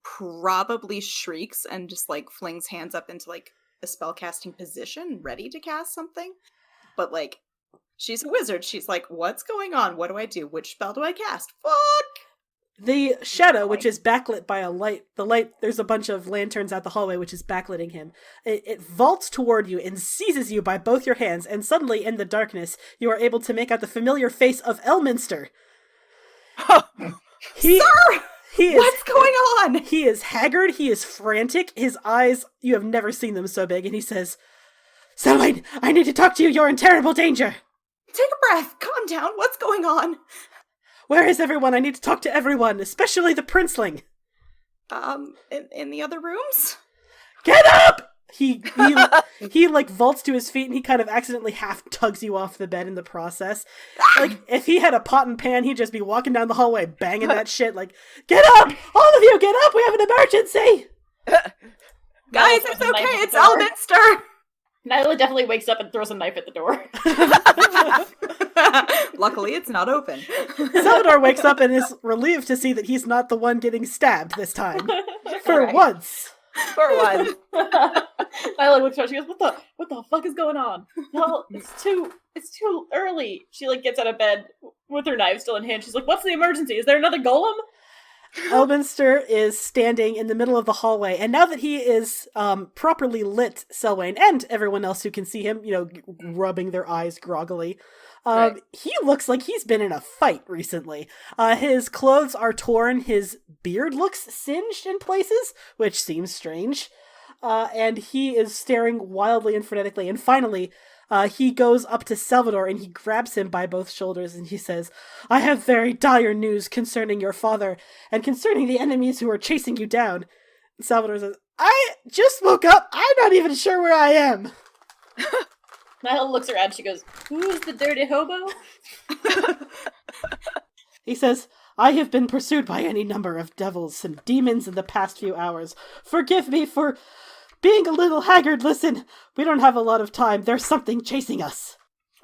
probably shrieks and just, like, flings hands up into, like, a spellcasting position, ready to cast something. But, like, she's a wizard. She's like, what's going on? What do I do? Which spell do I cast? Fuck! The shadow, which is backlit by a light, there's a bunch of lanterns out the hallway, which is backlighting him. It vaults toward you and seizes you by both your hands, and suddenly, in the darkness, you are able to make out the familiar face of Elminster. Sir! What's going on? He is haggard, he is frantic, his eyes, you have never seen them so big, and he says, Selwyn, I need to talk to you, you're in terrible danger! Take a breath, calm down, what's going on? Where is everyone? I need to talk to everyone, especially the princeling. In the other rooms? Get up! He like vaults to his feet and he kind of accidentally half tugs you off the bed in the process. Like, if he had a pot and pan, he'd just be walking down the hallway banging that shit like, get up! All of you, get up! We have an emergency! Guys, it's okay, it's Elminster! Nyla definitely wakes up and throws a knife at the door. Luckily, it's not open. Salvador wakes up and is relieved to see that he's not the one getting stabbed this time. For Right. once. For one. Nyla looks around, she goes, what the fuck is going on? Well, it's too early. She, like, gets out of bed with her knife still in hand. She's like, what's the emergency? Is there another golem? Elminster is standing in the middle of the hallway, and now that he is properly lit, Selwyn, and everyone else who can see him, rubbing their eyes groggily, Right. he looks like he's been in a fight recently. His clothes are torn, his beard looks singed in places, which seems strange, and he is staring wildly and frenetically, and finally, he goes up to Salvador and he grabs him by both shoulders and he says, I have very dire news concerning your father and concerning the enemies who are chasing you down. And Salvador says, I just woke up. I'm not even sure where I am. Nyla looks around, she goes, who's the dirty hobo? He says, I have been pursued by any number of devils and demons in the past few hours. Forgive me for being a little haggard. Listen, we don't have a lot of time. There's something chasing us.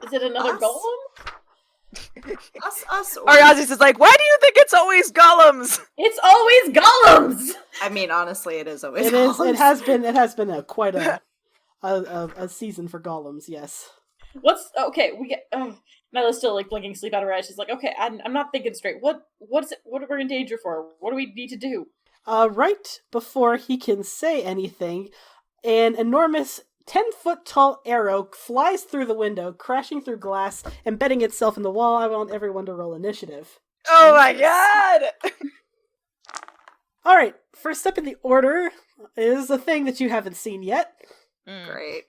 Is it another Us? golem? Us. Ariazis is like, why do you think it's always golems? It's always golems! I mean, honestly, it is always It is. golems. It has been quite a season for golems. Yes. Okay, we get, Nyla's still, like, blinking sleep out of her eyes. She's like, okay, I'm not thinking straight. What are we in danger for? What do we need to do? Right before he can say anything, an enormous 10-foot tall arrow flies through the window, crashing through glass, embedding itself in the wall. I want everyone to roll initiative. Oh my god! All right, first up in the order is a thing that you haven't seen yet. Great.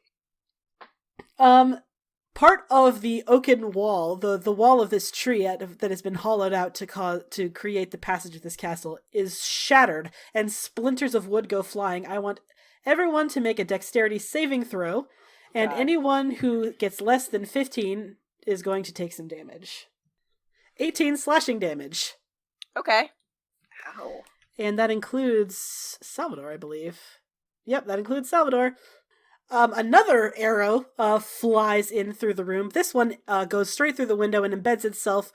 Part of the oaken wall, the wall of this tree that has been hollowed out to create the passage of this castle, is shattered, and splinters of wood go flying. I want everyone to make a dexterity saving throw, and anyone who gets less than 15 is going to take some damage. 18 slashing damage. Okay. Ow. And that includes Salvador, I believe. Yep, that includes Salvador. Another arrow flies in through the room. This one goes straight through the window and embeds itself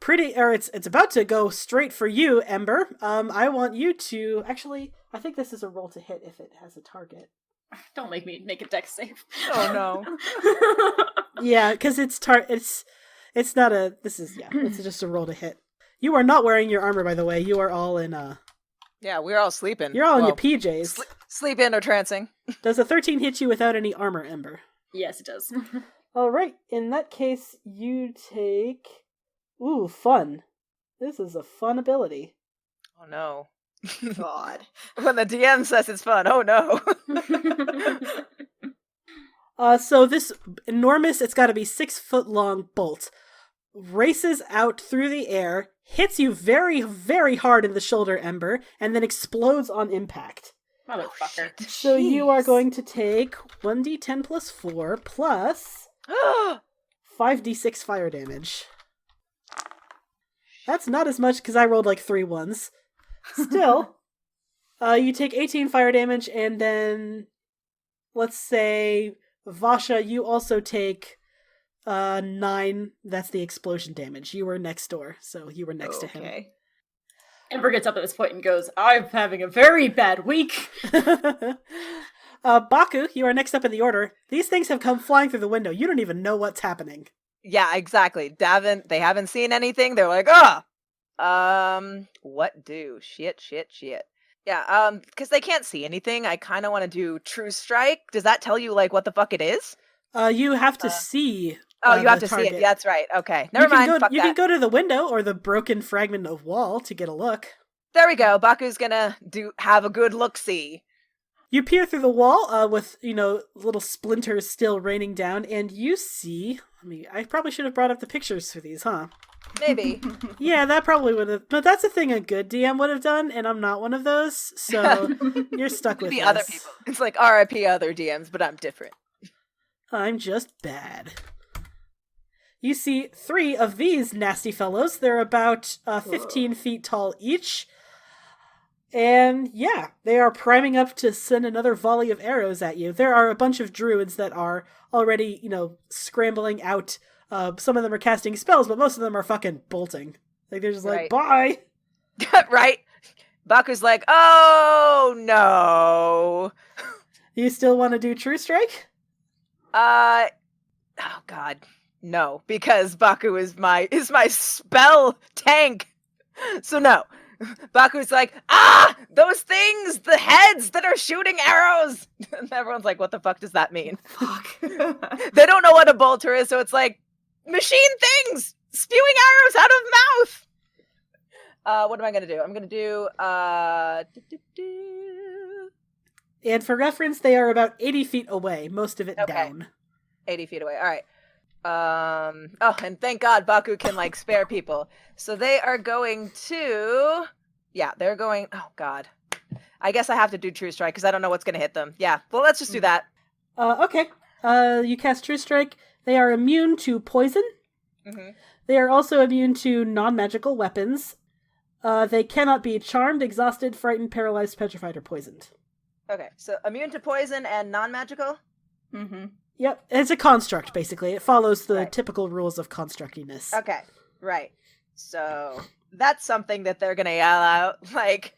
it's about to go straight for you, Ember. I want you to... Actually, I think this is a roll to hit if it has a target. Don't make me make a dex save. Oh no. Yeah, because it's not a... it's just a roll to hit. You are not wearing your armor, by the way. You are all in Yeah, we're all sleeping. You're all in your PJs. Sleeping or trancing. Does a 13 hit you without any armor, Ember? Yes, it does. All right. In that case, you take... Ooh, fun. This is a fun ability. Oh no. God. When the DM says it's fun, oh no. So this enormous, it's got to be 6 foot long bolt, races out through the air, hits you very, very hard in the shoulder, Ember, and then explodes on impact. Motherfucker. So you are going to take 1d10 plus 4 plus 5d6 fire damage. That's not as much because I rolled like 3 ones. Still, you take 18 fire damage, and then let's say Vasha, you also take 9. That's the explosion damage. You were next door, so you were next to him. Ember gets up at this point and goes, I'm having a very bad week. Baku, you are next up in the order. These things have come flying through the window. You don't even know what's happening. Yeah, exactly. They haven't seen anything. They're like, what do? Shit. Yeah, because they can't see anything. I kind of want to do True Strike. Does that tell you, like, what the fuck it is? You have to see. You have to target. see it. That's right. Okay. Never mind. You can go to the window or the broken fragment of wall to get a look. There we go. Baku's gonna have a good look-see. You peer through the wall with, little splinters still raining down, and you see... I probably should have brought up the pictures for these, huh? Maybe. Yeah, that probably would have... But that's a thing a good DM would have done, and I'm not one of those, so you're stuck with the us. other people. It's like RIP other DMs, but I'm different. I'm just bad. You see 3 of these nasty fellows. They're about 15 feet tall each. And yeah, they are priming up to send another volley of arrows at you. There are a bunch of druids that are already, scrambling out. Some of them are casting spells, but most of them are fucking bolting. Like, they're just like, bye! Right? Baku's like, oh, no. You still want to do True Strike? Oh, God. No, because Baku is my spell tank. So no. Baku's like, those things, the heads that are shooting arrows. And everyone's like, what the fuck does that mean? Fuck. They don't know what a bolter is, so it's like, machine things spewing arrows out of mouth. What am I going to do? I'm going to do, And for reference, they are about 80 feet away, most of it down. 80 feet away. All right. And thank God Baku can, like, spare people. So they are going to... Yeah, they're going... Oh, God. I guess I have to do True Strike, because I don't know what's going to hit them. Yeah, well, let's just do that. Okay. You cast True Strike. They are immune to poison. Mm-hmm. They are also immune to non-magical weapons. They cannot be charmed, exhausted, frightened, paralyzed, petrified, or poisoned. Okay, so immune to poison and non-magical? Mm-hmm. Yep, it's a construct, basically. It follows the typical rules of constructiness. Okay, right. So that's something that they're going to yell out, like,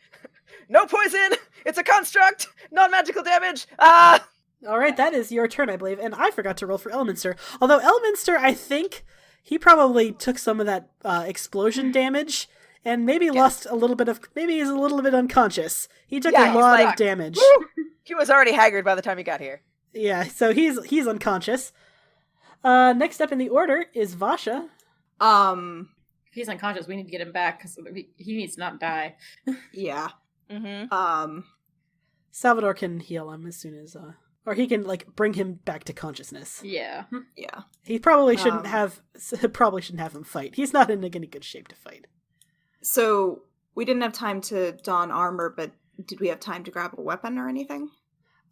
no poison! It's a construct! Non-magical damage! Ah! All right, that is your turn, I believe. And I forgot to roll for Elminster. Although Elminster, I think he probably took some of that explosion damage and maybe lost a little bit of... Maybe he's a little bit unconscious. He took a lot of damage. Woo! He was already haggard by the time he got here. Yeah, so he's unconscious. Next up in the order is Vasha. If he's unconscious, we need to get him back because he needs to not die. Yeah. Mm-hmm. Salvador can heal him as soon as, or he can bring him back to consciousness. Yeah. Yeah. He probably shouldn't have him fight. He's not in any good shape to fight. So we didn't have time to don armor, but did we have time to grab a weapon or anything?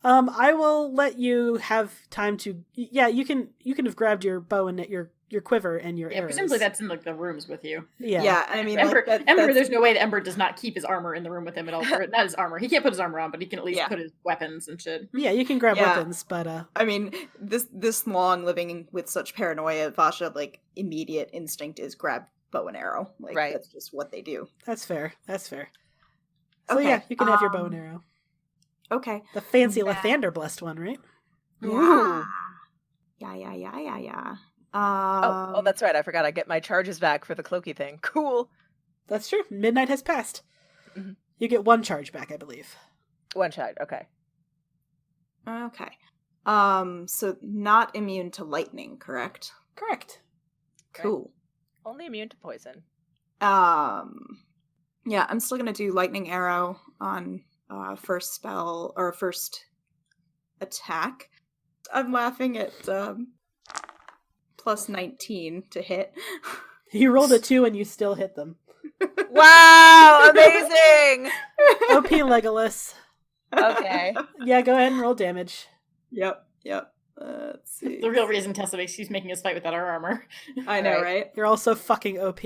I will let you have time to. Yeah, you can have grabbed your bow and your quiver and your arrows. Presumably that's in the rooms with you. Yeah. I mean, Ember, that's... there's no way that Ember does not keep his armor in the room with him at all. Or not his armor. He can't put his armor on, but he can at least put his weapons and shit. Yeah, you can grab weapons, but I mean, this long living with such paranoia, Vasha, immediate instinct is grab bow and arrow. Right. That's just what they do. That's fair. So Okay, yeah, you can have your bow and arrow. Okay. The fancy Lathander blessed one, right? Yeah. Yeah. Oh, that's right. I forgot. I get my charges back for the cloaky thing. Cool. That's true. Midnight has passed. Mm-hmm. You get 1 charge back, I believe. 1 charge. Okay. Okay. So not immune to lightning, correct? Correct. Cool. Only immune to poison. Yeah, I'm still gonna do lightning arrow on first spell or first attack. I'm laughing at plus 19 to hit. You rolled a 2 and you still hit them. Wow! Amazing! OP Legolas. Okay. Yeah, go ahead and roll damage. Yep. Let's see. The real reason Tessa makes she's making us fight without our armor. I know, right? You're also fucking OP.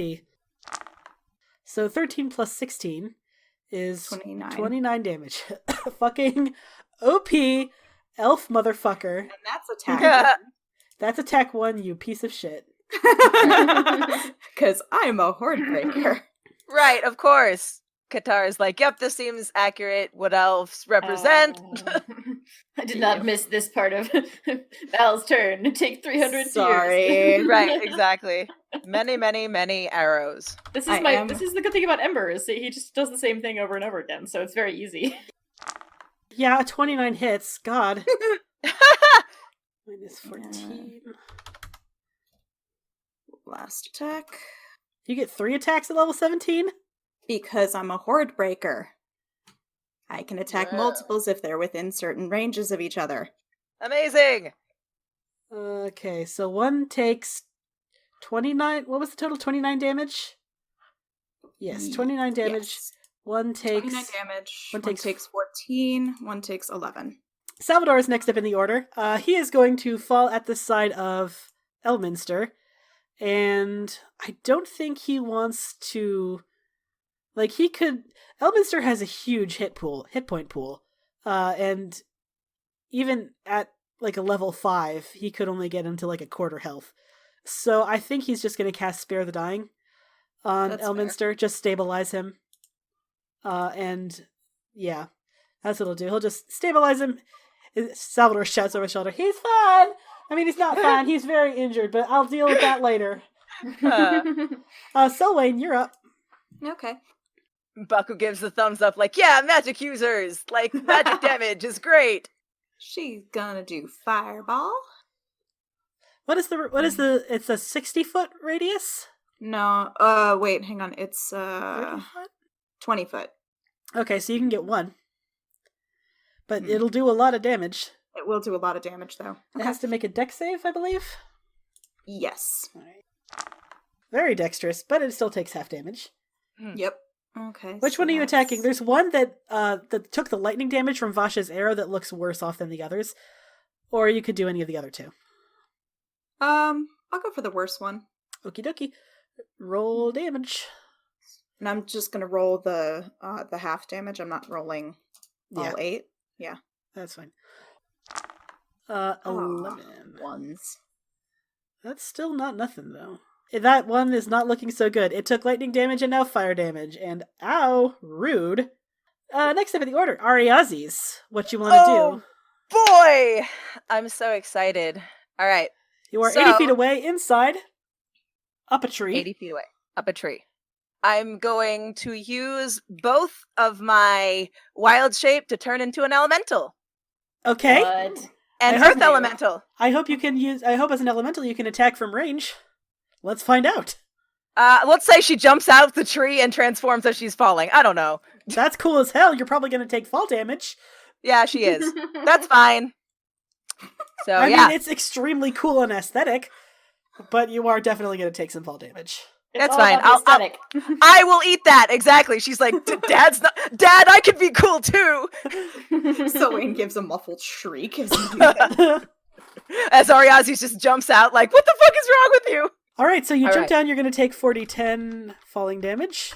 So 13 plus 16 is 29 damage. Fucking OP elf motherfucker. And that's attack. That's attack 1, you piece of shit. Because I'm a horde breaker. Right, of course. Qatar is like, yep, this seems accurate. What elves represent? I did not miss this part of Val's turn. Take 300 Sorry. years. Right, exactly. Many arrows. This is the good thing about Ember, is that he just does the same thing over and over again, so it's very easy. Yeah, 29 hits. God. Minus 14. Last attack. You get 3 attacks at level 17? Because I'm a horde breaker. I can attack multiples if they're within certain ranges of each other. Amazing! Okay, so one takes 29. What was the total? 29 damage? Yes, 29 damage. Yes. One takes 29 damage. One One takes takes 14. One takes 11. Salvador is next up in the order. He is going to fall at the side of Elminster, and I don't think he wants to. He could. Elminster has a huge hit point pool, and even at a level 5, he could only get him to a quarter health. So I think he's just going to cast Spare the Dying on That's Elminster, fair. just stabilize him. And yeah, that's what he'll do. He'll just stabilize him. Salvador shouts over his shoulder, "He's fine! I mean, he's not fine. He's very injured, but I'll deal with that later." Selwyn, you're up. Okay. Baku gives the thumbs up yeah, magic users! Magic damage is great! She's gonna do fireball. What is it's a 60-foot radius? No, wait, hang on. It's 30 foot? 20 foot. Okay, so you can get 1. But it'll do a lot of damage. It will do a lot of damage, though. It has to make a dex save, I believe. Yes. All right. Very dexterous, but it still takes half damage. Yep. Okay. Which one are you attacking? There's one that took the lightning damage from Vasha's arrow that looks worse off than the others. Or you could do any of the other 2. I'll go for the worst one. Okie dokie. Roll damage. And I'm just gonna roll the half damage. I'm not rolling all 8. Yeah. That's fine. 11. Ones. That's still not nothing, though. That one is not looking so good. It took lightning damage and now fire damage. And ow, rude. Next up in the order, Ariazis. What you want to do? Boy! I'm so excited. All right. You are 80 feet away, inside, up a tree. 80 feet away, up a tree. I'm going to use both of my wild shape to turn into an elemental. Okay. What? And earth elemental. I hope as an elemental you can attack from range. Let's find out. Let's say she jumps out the tree and transforms as she's falling. I don't know. That's cool as hell. You're probably going to take fall damage. Yeah, she is. That's fine. So, I yeah. mean, it's extremely cool and aesthetic, but you are definitely going to take some fall damage. That's all fine. about the aesthetic. I will eat that. Exactly. She's like, Dad, I could be cool too. Selene gives a muffled shriek as you do that. As Ariazis just jumps out like, what the fuck is wrong with you? All right, so you All jump right. down. You're going to take 40-10 falling damage.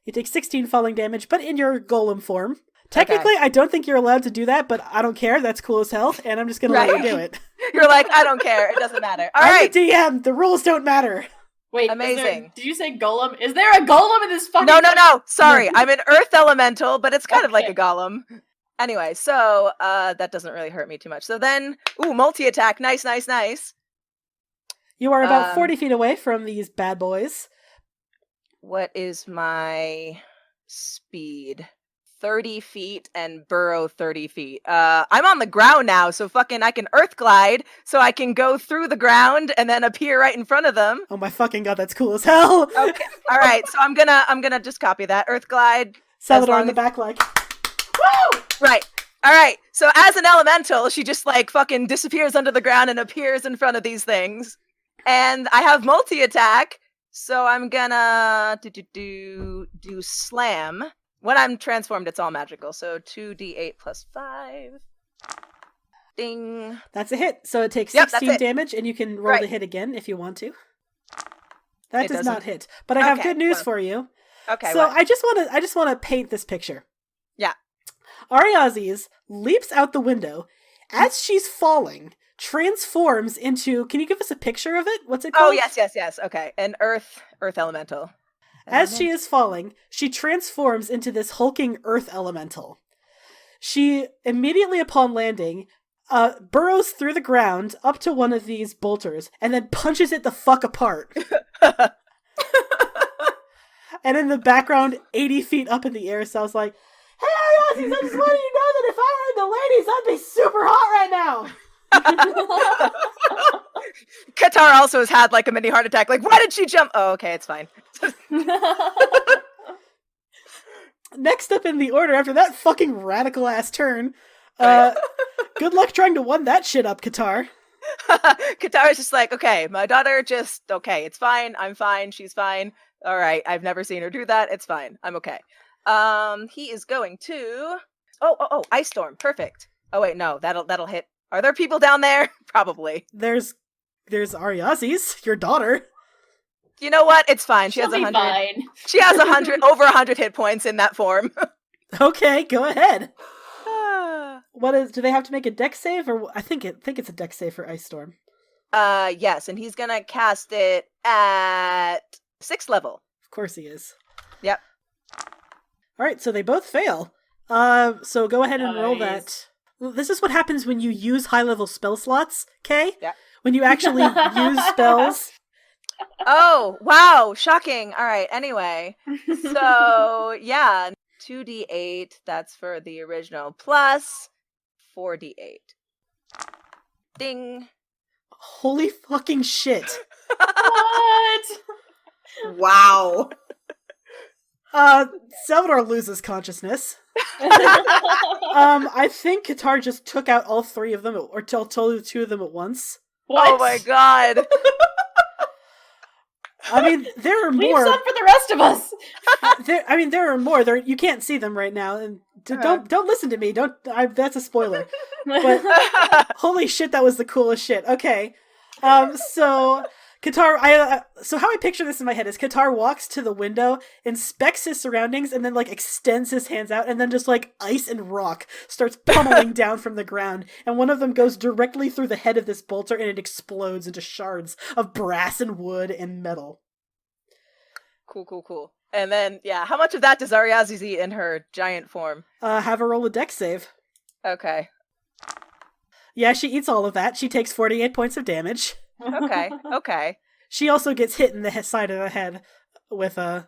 You take 16 falling damage, but in your golem form. Technically, I don't think you're allowed to do that, but I don't care. That's cool as hell, and I'm just going to let you do it. You're like, I don't care. It doesn't matter. All I'm right. the DM. The rules don't matter. Wait, Amazing. Did you say golem? Is there a golem in this fucking? No. Sorry. I'm an earth elemental, but it's kind of like Okay. a golem. Anyway, so that doesn't really hurt me too much. So then, multi-attack. Nice. You are about 40 feet away from these bad boys. What is my speed? 30 feet and burrow 30 feet. I'm on the ground now, so fucking I can earth glide, so I can go through the ground and then appear right in front of them. Oh my fucking god, that's cool as hell. Okay. All right, so I'm gonna just copy that. Earth glide. Salvador long in the as- back like, woo! Right. All right. So as an elemental, she just like fucking disappears under the ground and appears in front of these things. And I have multi-attack, so I'm gonna do slam. When I'm transformed, it's all magical. So 2d8 plus 5. Ding. That's a hit. So it takes Yep, that's 16 it. damage, and you can roll Right. the hit again if you want to. That It does doesn't. not hit. But I have Okay, good news well. for you. Okay. So what? I just want to paint this picture. Yeah. Ariazis leaps out the window as she's falling, transforms into. Can you give us a picture of it? What's it called? Oh yes. Okay. An earth elemental. As she is falling, she transforms into this hulking earth elemental. She immediately upon landing burrows through the ground up to one of these bolters and then punches it the fuck apart. And in the background, 80 feet up in the air, sounds like, "Hey, Ariazis, I just wanted you to know that if I were in the ladies, I'd be super hot right now." Qatar also has had like a mini heart attack. Like, why did she jump? Oh, okay, it's fine. Next up in the order, after that fucking radical ass turn, good luck trying to one that shit up, Qatar. Qatar is just like, okay, my daughter okay, it's fine. I'm fine. She's fine. All right, I've never seen her do that. It's fine. I'm okay. He is going to. Oh, ice storm. Perfect. Oh wait, no, that'll hit. Are there people down there? Probably. There's Ariazis, your daughter. You know what? It's fine. She She'll has be 100. fine. She has 100 over 100 hit points in that form. Okay, go ahead. What is? Do they have to make a dex save, or I think it's a dex save for Ice Storm. Yes, and he's gonna cast it at 6th level. Of course he is. Yep. All right, so they both fail. So go ahead and roll Nice. that. This is what happens when you use high-level spell slots, Kay? Yeah. When you actually use spells. Oh, wow, shocking. All right, anyway. So, yeah, 2d8, that's for the original, plus 4d8. Ding. Holy fucking shit. What? Wow. Salvador loses consciousness. I think Qatar just took out all three of them, or told two of them at once. What? Oh my god. I mean, there are Leave more. some for the rest of us. There are more. You can't see them right now, and don't listen to me. That's a spoiler. But holy shit, that was the coolest shit. Okay, so Qatar, so how I picture this in my head is Qatar walks to the window, inspects his surroundings, and then like extends his hands out, and then just like ice and rock starts pummeling down from the ground, and one of them goes directly through the head of this bolter, and it explodes into shards of brass and wood and metal. Cool. And then, yeah, how much of that does Ariazis eat in her giant form? Have her roll a dex save. Okay. Yeah, she eats all of that. She takes 48 points of damage. Okay. She also gets hit in the side of the head with a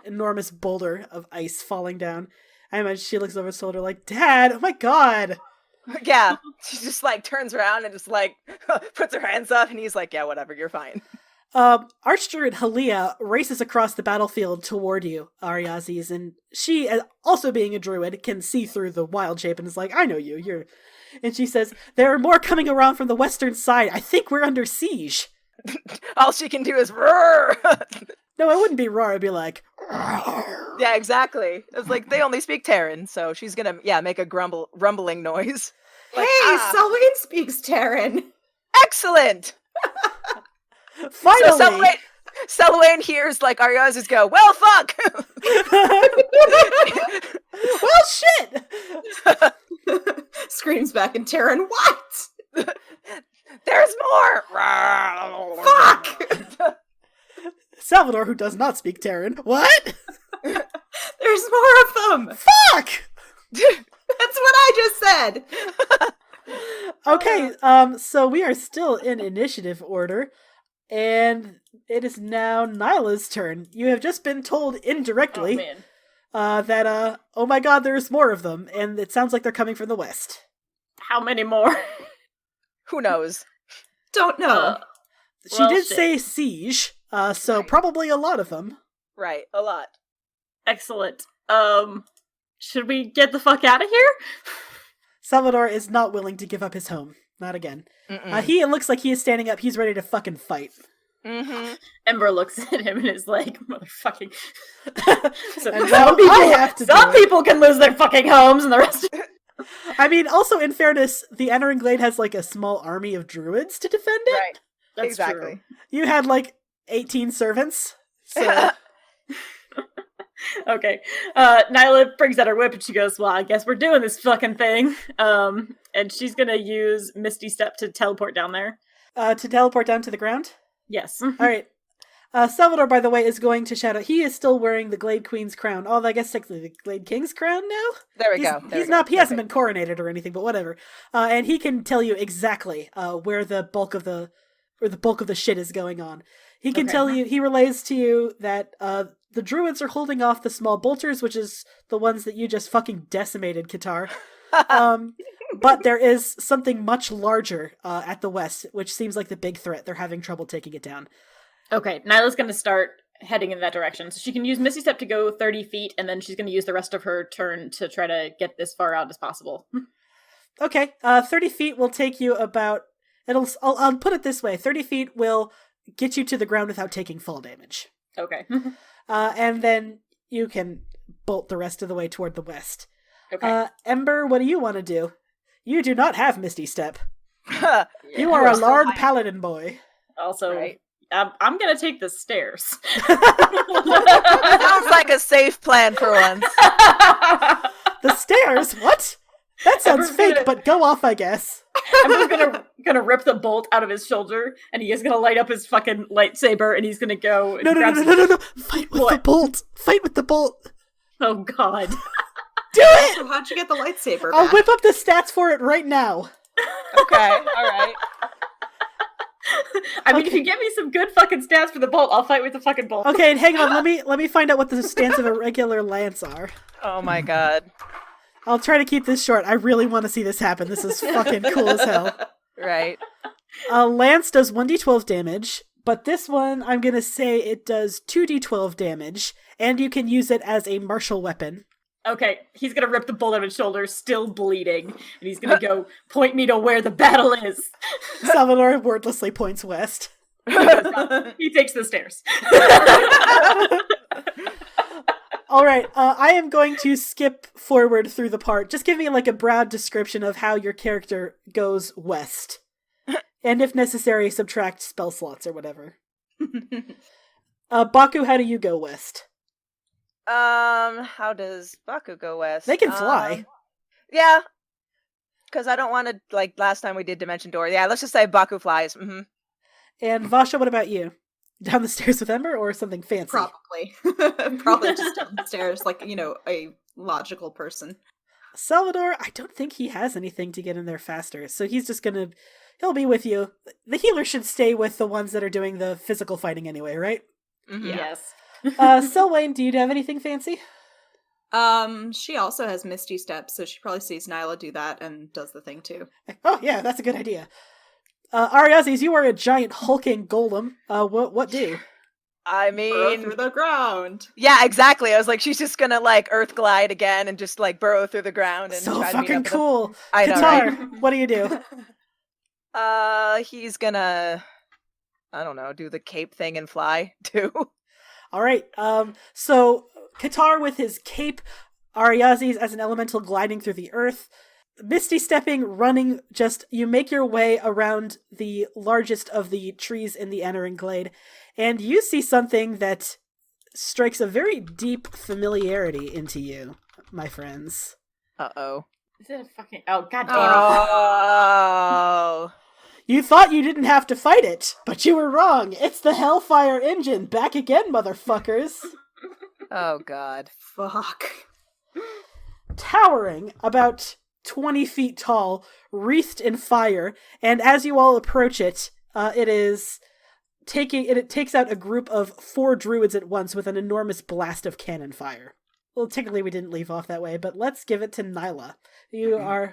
enormous boulder of ice falling down. I imagine she looks over her shoulder like, "Dad, oh my god!" Yeah, she just like turns around and just like puts her hands up, and he's like, "Yeah, whatever, you're fine." Archdruid Halia races across the battlefield toward you, Ariazes, and she, also being a druid, can see through the wild shape and is like, I know you, you're... And she says, there are more coming around from the western side. I think we're under siege. All she can do is roar. No, it wouldn't be roar, it'd be like... Yeah, exactly. It's like, they only speak Terran, so she's gonna, make a rumbling noise. Like, Hey, Selwyn speaks Terran. Excellent! Finally! So Selwyn hears, like, Ariazes go, well, fuck! Well, shit! Screams back in Terran, what? There's more! Fuck! Salvador, who does not speak Terran. What? There's more of them! Fuck! That's what I just said! Okay, so we are still in initiative order, and it is now Nyla's turn. You have just been told indirectly that, oh my god, there's more of them, and it sounds like they're coming from the west. How many more? Who knows? Don't know. She did say siege, so Right. probably a lot of them. Right, a lot. Excellent. Should we get the fuck out of here? Salvador is not willing to give up his home. Not again. He looks like he is standing up. He's ready to fucking fight. Mm-hmm. Ember looks at him and is like, motherfucking... So And now I have to do some it. people can lose their fucking homes and the rest... I mean, also, in fairness, the Anarin Glade has, like, a small army of druids to defend it. Right. That's Exactly. true. You had, like, 18 servants. So, Okay. Nyla brings out her whip and she goes, well, I guess we're doing this fucking thing. And she's gonna use Misty Step to teleport down there. to teleport down to the ground. Yes. Alright. Salvador, by the way, is going to shout out. He is still wearing the Glade Queen's crown. Oh, I guess technically the Glade King's crown now? There we He's, go. There he's we not. go. He hasn't Perfect. been coronated or anything, but whatever. And he can tell you exactly where the bulk of the shit is going on. He can Okay. tell you. He relays to you that the druids are holding off the small bolters, which is the ones that you just fucking decimated, Qatar. But there is something much larger at the west, which seems like the big threat. They're having trouble taking it down. Okay, Nyla's gonna start heading in that direction. So she can use Misty Step to go 30 feet, and then she's gonna use the rest of her turn to try to get this far out as possible. Okay, 30 feet will take you about... I'll put it this way. 30 feet will get you to the ground without taking fall damage. Okay. And then you can bolt the rest of the way toward the west. Okay. Ember, what do you want to do? You do not have Misty Step. Yeah. You are a so large high. paladin boy. Also, Right. I'm gonna take the stairs. Sounds like a safe plan for once. The stairs? What? That sounds Ember's fake, gonna- but go off, I guess. Ember's gonna rip the bolt out of his shoulder, and he is gonna light up his fucking lightsaber, and he's gonna go. And No. Fight with the What? bolt. Fight with the bolt. Oh god. Do it! So how'd you get the lightsaber I'll back? whip up the stats for it right now. Okay, alright. I mean, if you give me some good fucking stats for the bolt, I'll fight with the fucking bolt. Okay, and hang on. Let me find out what the stance of a regular lance are. Oh my god. I'll try to keep this short. I really want to see this happen. This is fucking cool as hell. Right. Lance does 1d12 damage, but this one, I'm gonna say it does 2d12 damage, and you can use it as a martial weapon. Okay, he's gonna rip the bolt out of his shoulder, still bleeding, and he's gonna go point me to where the battle is. Salvador wordlessly points west. He takes the stairs. Alright, I am going to skip forward through the part. Just give me like a broad description of how your character goes west. And if necessary, subtract spell slots or whatever. Baku, how do you go west? How does Baku go west? They can fly. Yeah. Because I don't want to, like, last time we did Dimension Door. Yeah, let's just say Baku flies. Mm-hmm. And Vasha, what about you? Down the stairs with Ember or something fancy? Probably. Probably just downstairs, like, a logical person. Salvador, I don't think he has anything to get in there faster, so he's just gonna... He'll be with you. The healer should stay with the ones that are doing the physical fighting anyway, right? Mm-hmm. Yes. Selwyn, do you have anything fancy? She also has Misty Step, so she probably sees Nyla do that and does the thing too. Oh, yeah, that's a good idea. Ariazes, you are a giant hulking golem. What do? I Burrow mean, through the ground. yeah, exactly. I was like, she's just gonna like earth glide again and just like burrow through the ground and So try to meet fucking up with him. cool. I know, Qatar, right? what do you do? He's gonna, I don't know, do the cape thing and fly too. All right. So Qatar with his cape, Ariazes as an elemental gliding through the earth, Misty stepping, running. Just you make your way around the largest of the trees in the Anarin Glade, and you see something that strikes a very deep familiarity into you, my friends. Uh-oh. Is it a fucking... Oh, god damn it. Oh. You thought you didn't have to fight it, but you were wrong. It's the Hellfire engine back again, motherfuckers. Oh, God. Fuck. Towering, about 20 feet tall, wreathed in fire, and as you all approach it, it takes out a group of 4 druids at once with an enormous blast of cannon fire. Well, technically we didn't leave off that way, but let's give it to Nyla. Oh,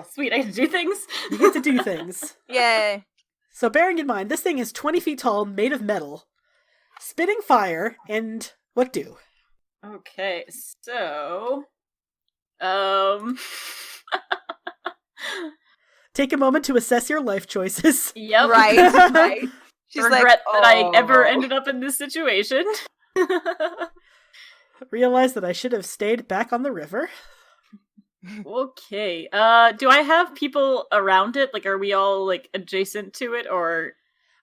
sweet. I get to do things? You get to do things. Yay. So bearing in mind, this thing is 20 feet tall, made of metal, spitting fire, and what do? Okay, so... Take a moment to assess your life choices. Yep. Right, right. She's Regret like, that I ever "Oh." ended up in this situation. Realize that I should have stayed back on the river. Okay. Do I have people around it? Like, are we all, like, adjacent to it, or...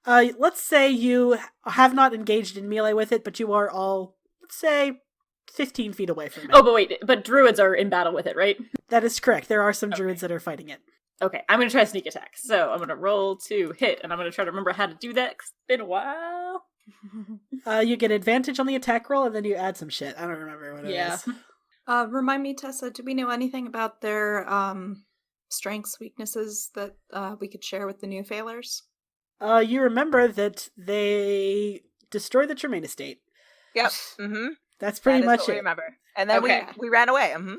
Let's say you have not engaged in melee with it, but you are all, let's say, 15 feet away from it. Oh, but druids are in battle with it, right? That is correct. There are some druids that are fighting it. Okay, I'm gonna try sneak attack. So I'm gonna roll to hit, and I'm gonna try to remember how to do that, 'cause it's been a while. You get advantage on the attack roll, and then you add some shit. I don't remember what it is. Remind me, Tessa, do we know anything about their strengths, weaknesses that we could share with the new failers? You remember that they destroyed the Tremaine estate. Yep. Mm-hmm. That's pretty That is much what we it. remember. And then Okay. we ran away. Mm-hmm.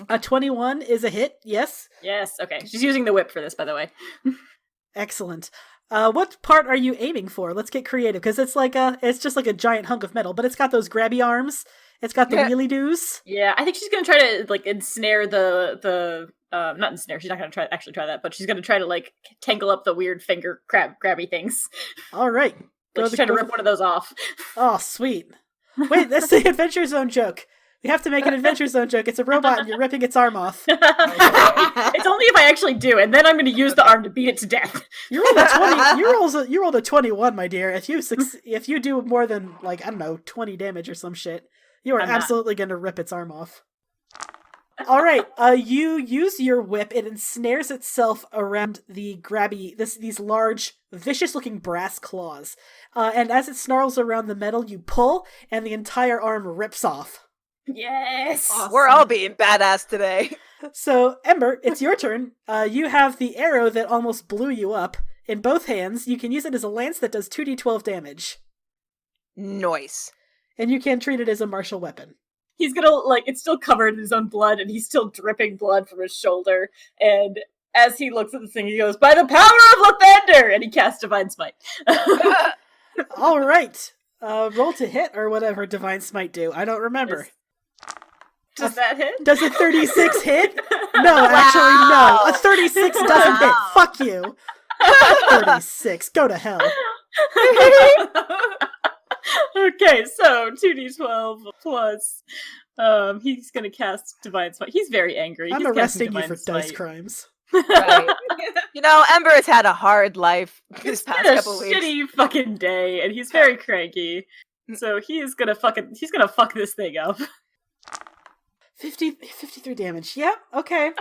A 21 is a hit, yes. Yes, okay. She's using the whip for this, by the way. Excellent. What part are you aiming for? Let's get creative, because it's just like a giant hunk of metal, but it's got those grabby arms. It's got the Yeah. wheelie doos. Yeah, I think she's gonna try to, like, ensnare not ensnare, she's not gonna try that, but she's gonna try to, like, tangle up the weird finger grabby things. All right. Like, she's trying to rip one of those off. Oh, sweet. Wait, that's the Adventure Zone joke. We have to make an Adventure Zone joke. It's a robot and you're ripping its arm off. It's only if I actually do, and then I'm gonna use the arm to beat it to death. You rolled a 20. You rolled a 21, my dear. If you do more than, like, I don't know, 20 damage or some shit, you are I'm not. absolutely going to rip its arm off. All right. You use your whip. It ensnares itself around the grabby, these large, vicious-looking brass claws. And as it snarls around the metal, you pull, and the entire arm rips off. Yes! Awesome. We're all being badass today. So, Ember, it's your turn. You have the arrow that almost blew you up in both hands. You can use it as a lance that does 2d12 damage. Nice. And you can treat it as a martial weapon. He's gonna, like, it's still covered in his own blood, and he's still dripping blood from his shoulder, and as he looks at the thing, he goes, "By the power of Lathander!" And he casts Divine Smite. All right. Roll to hit, or whatever Divine Smite do. I don't remember. Does that hit? Does a 36 hit? No, actually, no. A 36 doesn't hit. Fuck you. 36. Go to hell. Okay, so 2d12 plus, he's gonna cast Divine Smite. He's very angry. I'm He's casting arresting you Divine for dice Smite. crimes. Right. You know, Ember has had a hard life this It's past been a couple weeks. shitty fucking day, and he's very cranky. So he's gonna fuck this thing up. 53 damage. Yeah, okay.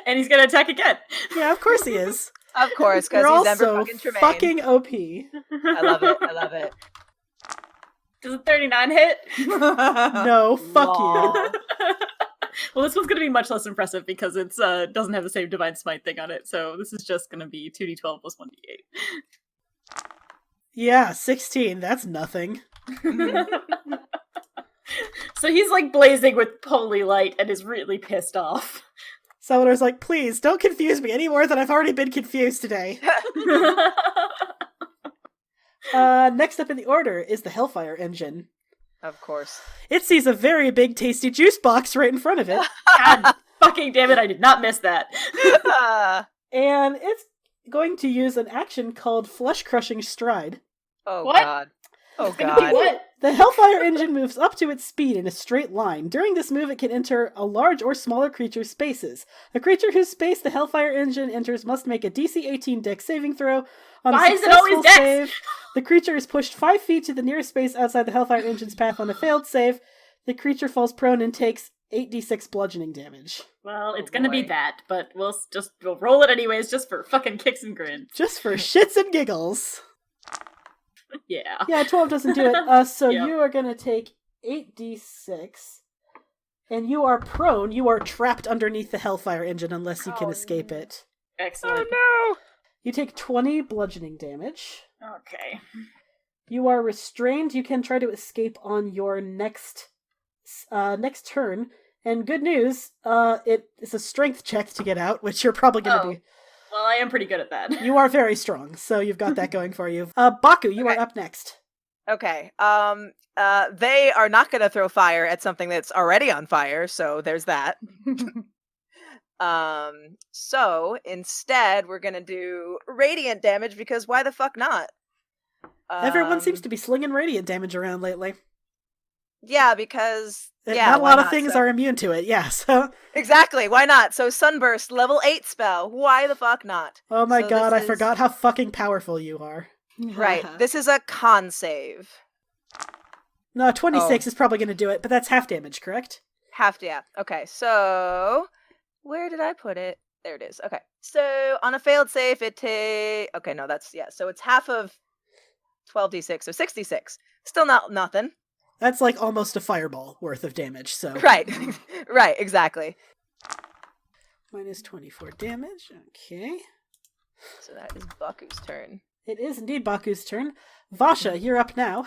And he's gonna attack again. Yeah, of course he is. Of course, because You're he's Ember also fucking Tremaine. fucking OP. I love it. I love it. Does a 39 hit? No, fuck you. Lol. Well, this one's gonna be much less impressive because it's doesn't have the same Divine Smite thing on it, so this is just gonna be 2d12 plus 1d8. Yeah, 16. That's nothing. So he's like blazing with holy light and is really pissed off. Salvador's like, please, don't confuse me any more than I've already been confused today. Next up in the order is the Hellfire Engine. Of course. It sees a very big, tasty juice box right in front of it. God fucking damn it, I did not miss that. And it's going to use an action called Flesh Crushing Stride. Oh, What? God. Oh, It's gonna be God. what? The Hellfire Engine moves up to its speed in a straight line. During this move, it can enter a large or smaller creature's spaces. A creature whose space the Hellfire Engine enters must make a DC 18 Dex saving throw. On Why a is it always successful Dex? save, the creature is pushed 5 feet to the nearest space outside the Hellfire Engine's path. On a failed save, the creature falls prone and takes 8d6 bludgeoning damage. Well, it's Oh, gonna be boy. that, but we'll roll it anyways, just for fucking kicks and grins. Just for shits and giggles. Yeah. Yeah, 12 doesn't do it. So Yep. you are going to take 8d6. And you are prone. You are trapped underneath the Hellfire Engine unless you can Oh, escape no. it. Excellent. Oh, You take 20 bludgeoning damage. Okay. You are restrained. You can try to escape on your next turn. And good news, it is a strength check to get out, which you're probably going to Oh. Well, I am pretty good at that. do. You are very strong, so you've got that going for you. Baku, you Okay. are up next. no. Okay. They are not going to throw fire at something that's already on fire, so there's that. So instead, we're going to do radiant damage because why the fuck not? Everyone seems to be slinging radiant damage around lately. Yeah, because Not a why lot of not? things So- are immune to it, yeah, so... Exactly, why not? So Sunburst, level 8 spell. Why the fuck not? Oh my So god, this I is- forgot how fucking powerful you are. Right. This is a con save. No, 26 Oh. is probably going to do it, but that's half damage, correct? Yeah. Okay, so where did I put it? There it is. Okay. So on a failed save, it take. Okay, no, that's so it's half of 12d6, so 66. Still not nothing. That's like almost a fireball worth of damage, so... Right. Right, exactly. Minus 24 damage, okay. So that is Baku's turn. It is indeed Baku's turn. Vasha, you're up now.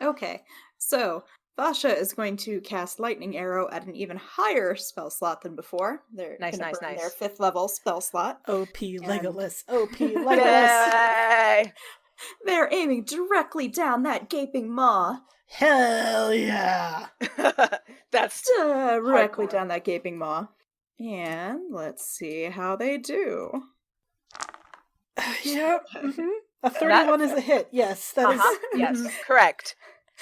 Okay, so Vasha is going to cast Lightning Arrow at an even higher spell slot than before. They're Nice, gonna nice, burn nice. their 5th level spell slot. OP Legolas, OP Legolas. Yay! They're aiming directly down that gaping maw. Hell yeah! That's Directly Hardcore. down that gaping maw. And let's see how they do. Yep. A 31 is a hit, yes, that is yes, correct.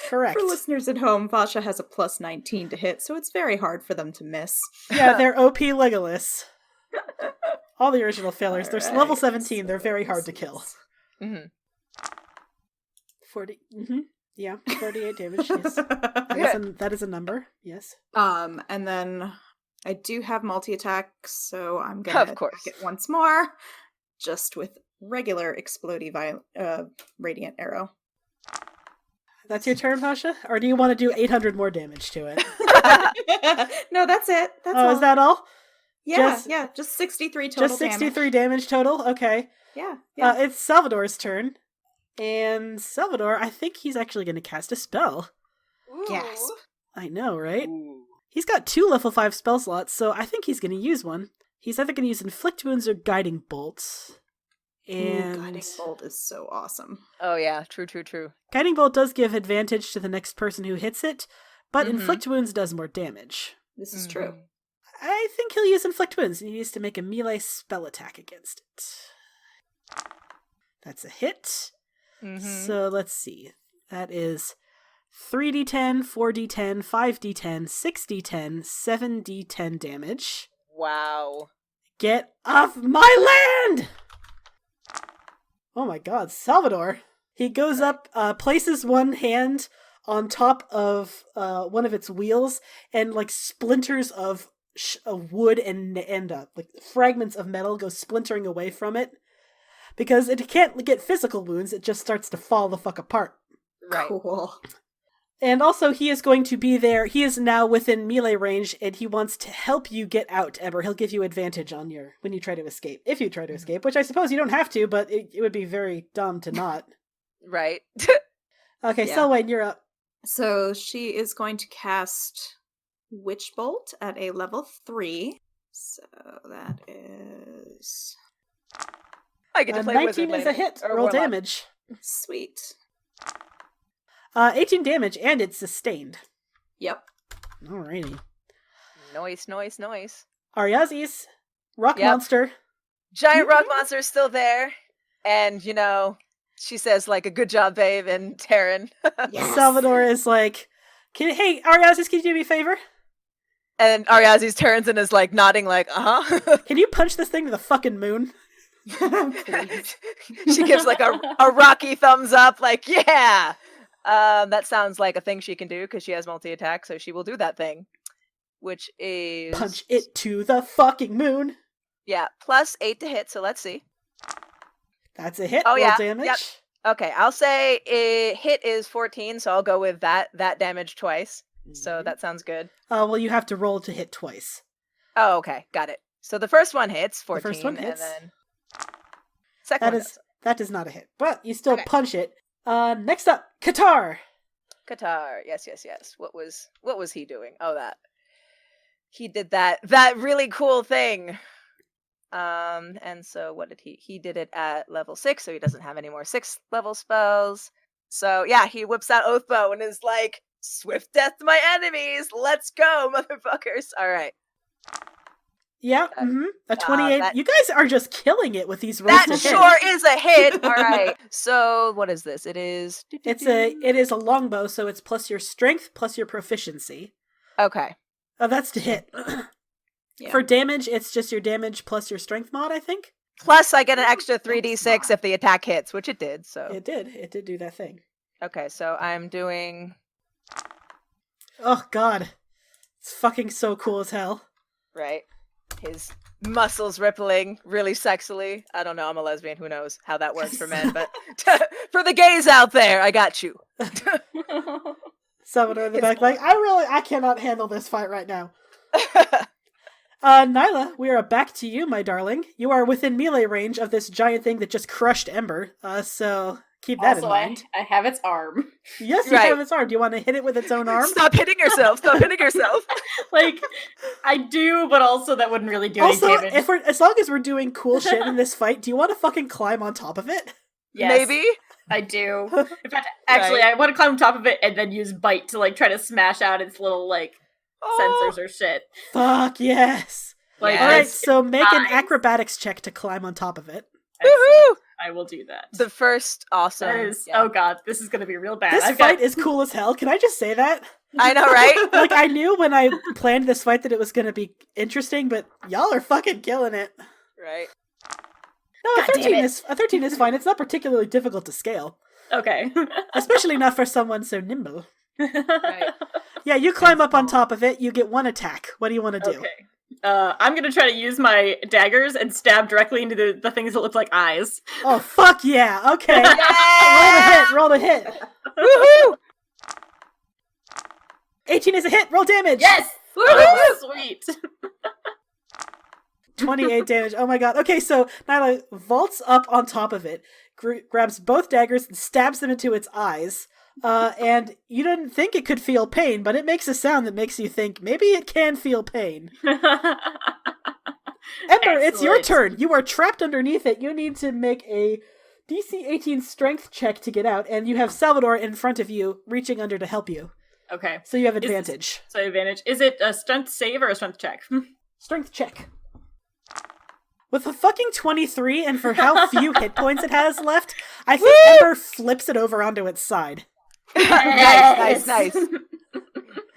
correct. For listeners at home, Vasha has a plus 19 to hit, so it's very hard for them to miss. Yeah, they're OP Legolas. All the original failures. They're level Alright, 17, they're so very hard to this kill. is- Mhm. 40, yeah, 48 damage, yes. That is a number, yes. And then I do have multi-attack, so I'm gonna Of course. attack it once more, just with regular explodey radiant arrow. That's your turn, Vasha? Or do you want to do 800 more damage to it? No, that's it. That's Oh, all. is that all? Yeah, just- yeah, just 63 total Just 63 damage total? Okay. Yeah, yeah. It's Salvador's turn. And Salvador, I think he's actually going to cast a spell. Gasp. I know, right? Ooh. He's got 2 level 5 spell slots, so I think he's going to use one. He's either going to use Inflict Wounds or Guiding Bolts. And Ooh, Guiding Bolt is so awesome. Oh yeah, true. Guiding Bolt does give advantage to the next person who hits it, but Mhm. Inflict Wounds does more damage. This is Mhm. true. I think he'll use Inflict Wounds. He needs to make a melee spell attack against it. That's a hit. Mhm. So let's see. That is 3d10, 4d10, 5d10, 6d10, 7d10 damage. Wow. Get off my land! Oh my god, Salvador. He goes up, places one hand on top of one of its wheels, and like splinters of wood and like fragments of metal go splintering away from it. Because it can't get physical wounds, it just starts to fall the fuck apart. Right. Cool. And also, he is going to be there. He is now within melee range, and he wants to help you get out, Ember. He'll give you advantage on when you try to escape. If you try to escape, which I suppose you don't have to, but it would be very dumb to not. Right. Okay, Yeah. Selwyn, you're up. So she is going to cast Witch Bolt at a level 3. So that is I get to play wizard 19 is a later, hit. or Roll warlock. damage. sweet. 18 damage, and it's sustained. Yep. Alrighty. Noise. Ariazis, rock Yep. monster. Giant rock monster is still there, and she says like, "A good job, babe," and Taryn. Yes. Salvador is like, hey, Ariazis, can you do me a favor? And Ariazis turns and is like nodding, like, "Uh-huh." Can you punch this thing to the fucking moon? She gives like a rocky thumbs up, like, "Yeah." That sounds like a thing she can do because she has multi-attack, so she will do that thing, which is Punch it to the fucking moon. Yeah, plus 8 to hit. So let's see. That's a hit. Oh, Roll yeah, damage. yep. Okay, I'll say hit is 14, so I'll go with that damage twice. So that sounds good. Well, you have to roll to hit twice. Oh, okay, got it. So the first one hits 14, The first one hits. and then second one That is not a hit, but you still Okay. punch it. Next up, Qatar. Qatar. Yes. What was he doing? Oh, that. He did that really cool thing. And so what did he did it at level 6, so he doesn't have any more 6th level spells. So yeah, he whips out Oathbow and is like, "Swift death to my enemies, let's go, motherfuckers." All right. Yeah, a 28. that- You guys are just killing it with these rolls That to hit. sure is a hit. All right. So what is this? It is It is a longbow, so it's plus your strength plus your proficiency. Okay. Oh, that's to hit. Yeah. For damage, it's just your damage plus your strength mod, I think. Plus I get an extra 3d6 if the attack hits, which it did. So It did do that thing. okay, so I'm doing Oh god, it's fucking so cool as hell. right. His muscles rippling really sexily. I don't know, I'm a lesbian, who knows how that works for men, but for the gays out there, I got you. Salvador in the back, like, I cannot handle this fight right now. Nyla, we are back to you, my darling. You are within melee range of this giant thing that just crushed Ember, so keep that Also, in mind. I have its arm. Yes, you Right. have its arm. Do you want to hit it with its own arm? Stop hitting yourself. Like, I do, but also that wouldn't really do Also, any damage. as long as we're doing cool shit in this fight, do you want to fucking climb on top of it? Yes, Maybe. I do. In fact, actually, I want to climb on top of it and then use Bite to, like, try to smash out its little, like, sensors or shit. Fuck yes. Like, Yes. All right, it's so make an fine. acrobatics check to climb on top of it. Woohoo! I will do that. The first awesome. That is, yeah. oh god, this is gonna be real bad. This I've fight got, is cool as hell. Can I just say that? I know, right? Like, I knew when I planned this fight that it was going to be interesting, but y'all are fucking killing it. Right. No, God damn it. a 13 is fine. It's not particularly difficult to scale, okay. especially not for someone so nimble. Right. Yeah, you climb up on top of it. You get one attack. What do you want to do? Okay. I'm gonna try to use my daggers and stab directly into the things that look like eyes. Oh, fuck yeah. Okay. Yeah! Roll to hit. Woohoo! 18 is a hit. Roll damage. Yes! Oh, sweet. 28 damage. Oh my god. Okay, so Nyla vaults up on top of it, grabs both daggers and stabs them into its eyes. And you didn't think it could feel pain, but it makes a sound that makes you think maybe it can feel pain. Ember, it's your Excellent. turn. You are trapped underneath it. You need to make a DC 18 strength check to get out, and you have Salvador in front of you, reaching under to help you. Okay. So you have Is- advantage. So advantage. Is it a strength save or a strength check? Strength check. With a fucking 23, and for how few hit points it has left, I think Ember flips it over onto its side. Nice.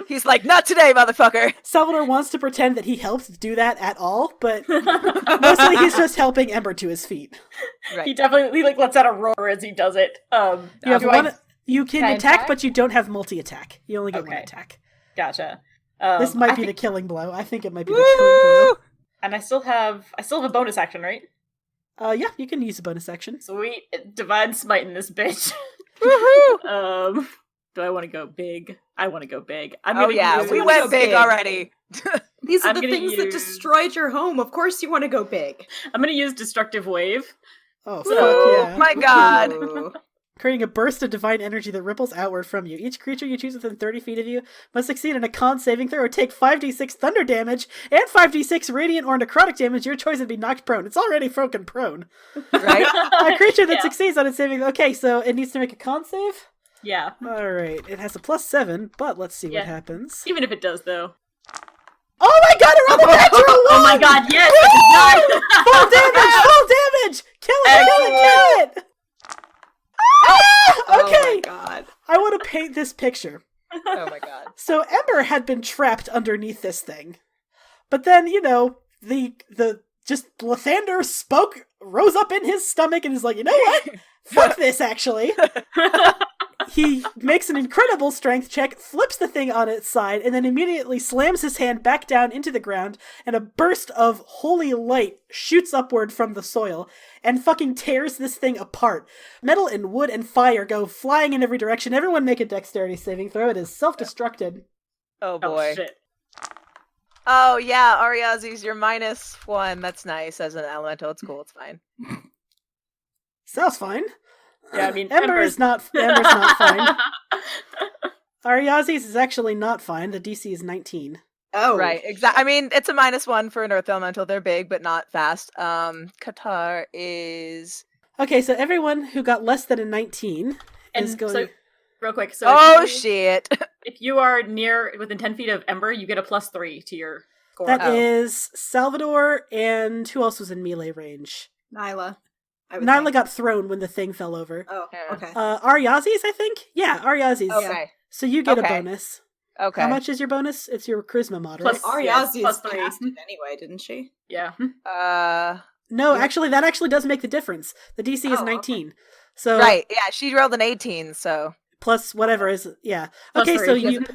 He's like, "Not today, motherfucker." Salvador wants to pretend that he helped do that at all, but mostly he's just helping Ember to his feet. Right. He definitely like lets out a roar as he does it. You have do I- one. You can I attack, attack? but you don't have multi-attack. You only get one Okay. attack. Gotcha. This might I be the think- killing blow. I think it might be the killing Woo! and I still have a bonus action, right? blow. Yeah, you can use a bonus action. Sweet. Divine Smite in this bitch. Woohoo! Do I want to go big? I want to go big. I'm Oh gonna yeah, use- we wanna went go big big. already. These are I'm the gonna things that use- destroyed your home. Of course you want to go big. I'm gonna use Destructive Wave. Oh, So- fuck Oh yeah. my god. Ooh. creating a burst of divine energy that ripples outward from you. Each creature you choose within 30 feet of you must succeed in a con saving throw or take 5d6 thunder damage and 5d6 radiant or necrotic damage, your choice, and be knocked prone. It's already broken prone. Right? A creature that succeeds on its saving... Okay, so it needs to make a con save? Yeah. Alright, it has a +7, but let's see what happens. Even if it does, though. Oh my god, it rolled a natural 1! Oh my god, yes! Full damage! Full damage! Kill it! Kill it! Okay. Oh my god. I want to paint this picture. Oh my god. So Ember had been trapped underneath this thing. But then, the just Lathander rose up in his stomach and is like, you know what? Fuck this, actually. He makes an incredible strength check, flips the thing on its side, and then immediately slams his hand back down into the ground, and a burst of holy light shoots upward from the soil, and fucking tears this thing apart. Metal and wood and fire go flying in every direction. Everyone make a dexterity saving throw. It is self-destructed. Oh boy. Oh, shit. Oh yeah, Ariazi's your -1. That's nice. As an elemental, it's cool. It's fine. Sounds fine. Yeah, I mean, Ember's not fine. Ariazi's is actually not fine. The DC is 19. Oh. Right, exactly. I mean, it's a -1 for an earth elemental. They're big, but not fast. Qatar is... Okay, so everyone who got less than a 19 is going... So, real quick. So Oh, shit. If you are within 10 feet of Ember, you get a +3 to your score. That is Salvador, and who else was in melee range? Nyla. Nyla got thrown when the thing fell over. Oh, Yeah. okay. Ariazi's, I think? Yeah, Ariazi's. Okay. So you get a Okay. bonus. Okay. How much is your bonus? It's your charisma mod, right? Plus- Ariazi yes, is +3. cast it anyway, didn't she? Yeah. No, Yeah. actually, that actually does make the difference. The DC is Oh, okay. 19. So Right, yeah, she rolled an 18, so plus whatever is, yeah. Plus Okay, so 3. you...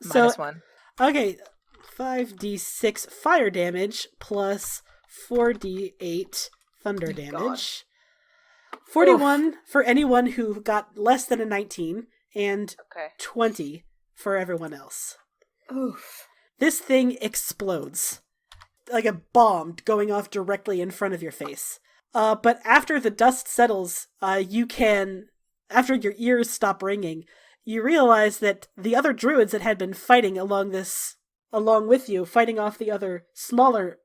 so, -1. okay, 5d6 fire damage plus 4d8 thunder God. damage. 41 for anyone who got less than a 19, and Okay. 20 for everyone else. Oof. This thing explodes. Like a bomb going off directly in front of your face. But after the dust settles, after your ears stop ringing, you realize that the other druids that had been fighting along with you, fighting off the other smaller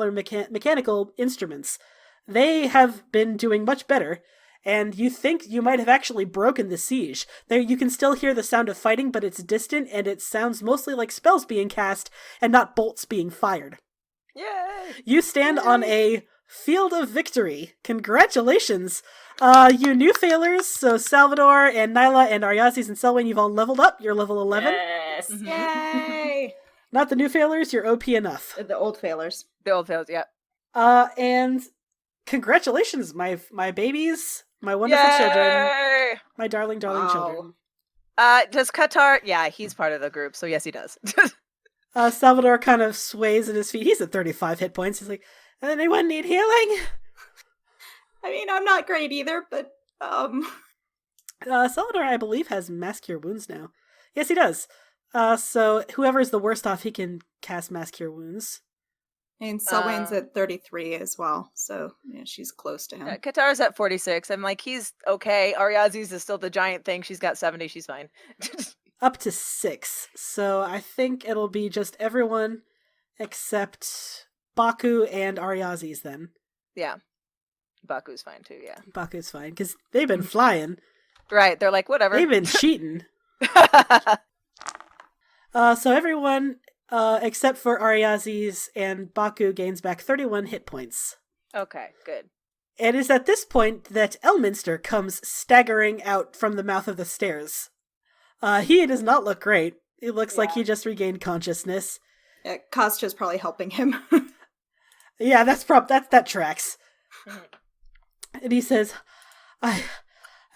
mechanical instruments, they have been doing much better, and you think you might have actually broken the siege. There, you can still hear the sound of fighting, but it's distant, and it sounds mostly like spells being cast and not bolts being fired. Yay! You stand on a field of victory. Congratulations! You new failers, so Salvador and Nyla and Ariazis and Selwyn, you've all leveled up. You're level 11. Yes. Mhm. Yay! Not the new failures, you're OP enough. The old failers. The old fails, yep. And congratulations, my babies, my wonderful children, Yay! my darling Wow. children. Does Qatar... Yeah, he's part of the group, so yes, he does. Salvador kind of sways in his feet. He's at 35 hit points. He's like, anyone need healing? I mean, I'm not great either, but, Salvador, I believe, has Mass Cure Wounds now. Yes, he does. So whoever's the worst off, he can cast Mass Cure Wounds. and Selwyn's at 33 as well, so yeah, she's close to him. Qatar's at 46. I'm like, he's okay. Ariazi's is still the giant thing. She's got 70. She's fine. Up to 6. So I think it'll be just everyone except Baku and Ariazis then. Yeah. Baku's fine too, yeah. Baku's fine, because they've been flying. Right, they're like, whatever. They've been cheating. So everyone, except for Ariazis and Baku, gains back 31 hit points. Okay, good. It is at this point that Elminster comes staggering out from the mouth of the stairs. He does not look great. It looks like he just regained consciousness. Yeah, Kostya's probably helping him. Yeah, that tracks. And he says, I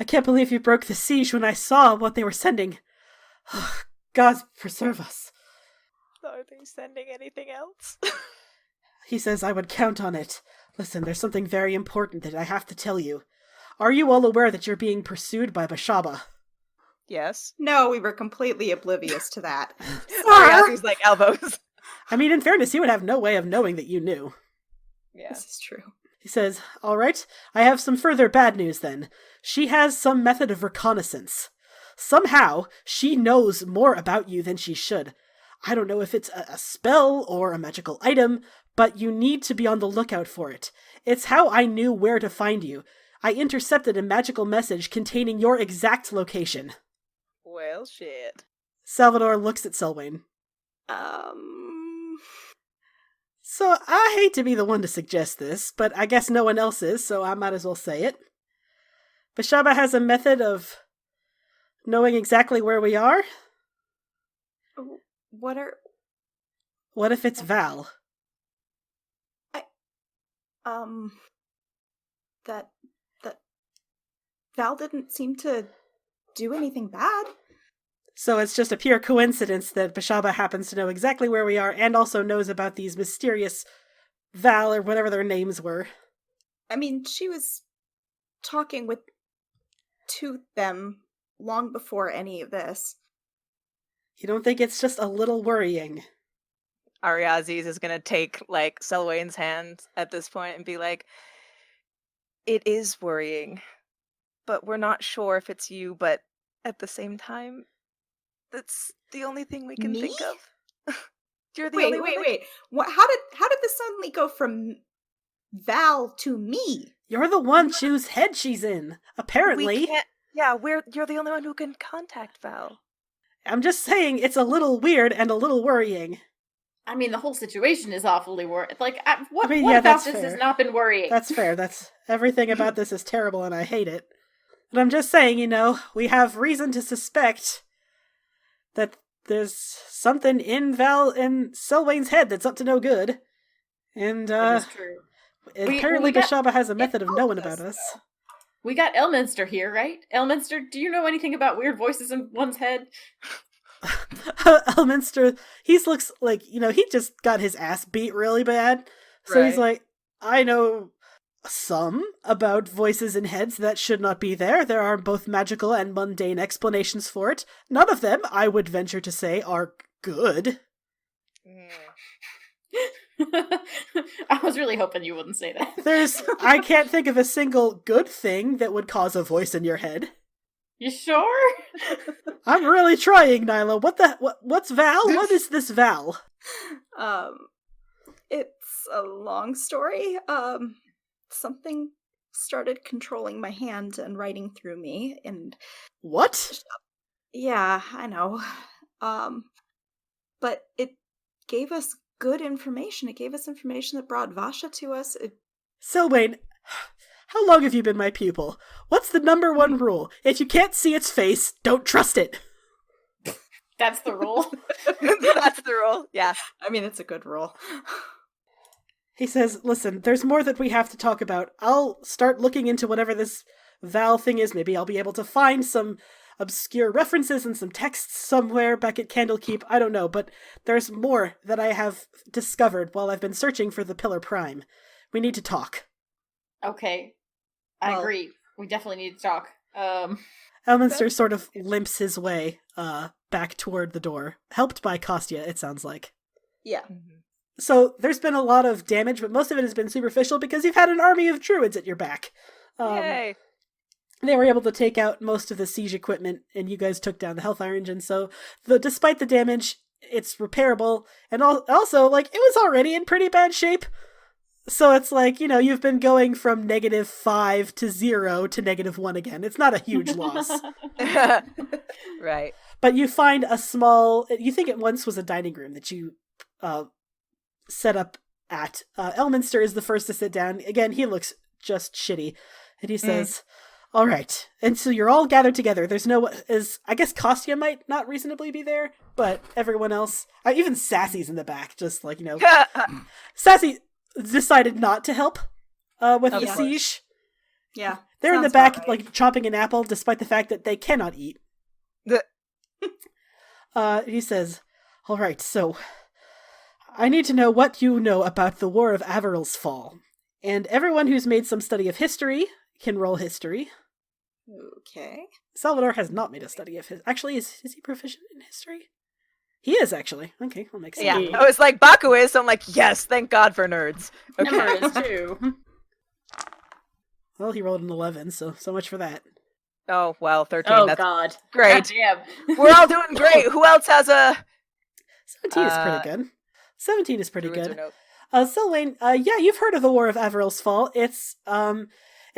can't believe you broke the siege when I saw what they were sending. God preserve us. Are they sending anything else? He says, I would count on it. Listen, there's something very important that I have to tell you. Are you all aware that you're being pursued by Bashaba? Yes. No, we were completely oblivious to that. Ariazi's like elbows. I mean, in fairness, he would have no way of knowing that you knew. Yeah. This is true. He says, all right, I have some further bad news then. She has some method of reconnaissance. Somehow, she knows more about you than she should. I don't know if it's a spell or a magical item, but you need to be on the lookout for it. It's how I knew where to find you. I intercepted a magical message containing your exact location. Well, shit. Salvador looks at Selwyn. So, I hate to be the one to suggest this, but I guess no one else is, so I might as well say it. Bashaba has a method of knowing exactly where we are. What if it's Val? That Val didn't seem to do anything bad. So it's just a pure coincidence that Bashaba happens to know exactly where we are and also knows about these mysterious Val or whatever their names were. I mean, she was talking to them long before any of this. You don't think it's just a little worrying? Ariazis is gonna take, like, Selwyn's hand at this point and be like, it is worrying, but we're not sure if it's you, but at the same time, that's the only thing we can think of. You're the only one. Wait. What? How did this suddenly go from Val to me? You're the one whose head she's in, apparently. We can't, yeah, you're the only one who can contact Val. I'm just saying it's a little weird and a little worrying. I mean, the whole situation is awfully worrying. Like, what yeah, about that's this fair. has not been worrying? That's fair. Everything about this is terrible and I hate it. But I'm just saying, we have reason to suspect that there's something in Val and Selwyn's head that's up to no good. And, That is true. apparently Bashaba has a method of knowing about us. We got Elminster here, right? Elminster, do you know anything about weird voices in one's head? Elminster, he looks like, he just got his ass beat really bad. So He's like, I know some about voices in heads that should not be there. There are both magical and mundane explanations for it. None of them, I would venture to say, are good. I was really hoping you wouldn't say that. I can't think of a single good thing that would cause a voice in your head. You sure? I'm really trying, Nyla. What's Val? What is this Val? It's a long story. Something started controlling my hand and writing through me, and... What? Yeah, I know. But it gave us good information. It gave us information that brought Vasha to us. Selwyn, how long have you been my pupil? What's the number one rule? If you can't see its face, don't trust it. That's the rule. That's the rule, yeah. I mean, it's a good rule. He says, listen, there's more that we have to talk about. I'll start looking into whatever this Val thing is. Maybe I'll be able to find some obscure references and some texts somewhere back at Candlekeep. I don't know, but there's more that I have discovered while I've been searching for the Pillar Prime. We need to talk. Okay. I agree. We definitely need to talk. Elminster sort of limps his way back toward the door, helped by Kostya, it sounds like. Yeah. Mm-hmm. So there's been a lot of damage, but most of it has been superficial because you've had an army of druids at your back. Yay! They were able to take out most of the siege equipment, and you guys took down the Hellfire engine, so despite the damage, it's repairable, and also, it was already in pretty bad shape. So it's like, you've been going from -5 to 0 to -1 again. It's not a huge loss. Right. But you find a small, you think it once was a dining room that you set up at. Elminster is the first to sit down. Again, he looks just shitty. And he says, all right. And so you're all gathered together. There's I guess Kostya might not reasonably be there, but everyone else, even Sassy's in the back, just Sassy decided not to help with the siege. Yeah. They're in the back, chopping an apple, despite the fact that they cannot eat. He says, all right, so I need to know what you know about the War of Averil's Fall. And everyone who's made some study of history can roll history. Okay. Salvador has not made a study of history. Actually, is he proficient in history? He is, actually. Okay, I'll make sense. Yeah, I was like, Baku is, so I'm like, yes, thank God for nerds. Okay. Number is too. Well, he rolled an 11, so much for that. Oh, well, 13. Oh That's God. great. Damn. We're all doing great. Who else has a 17 is pretty good. 17 is pretty Druids or good. note? Sylvain, yeah, you've heard of the War of Averil's Fall. It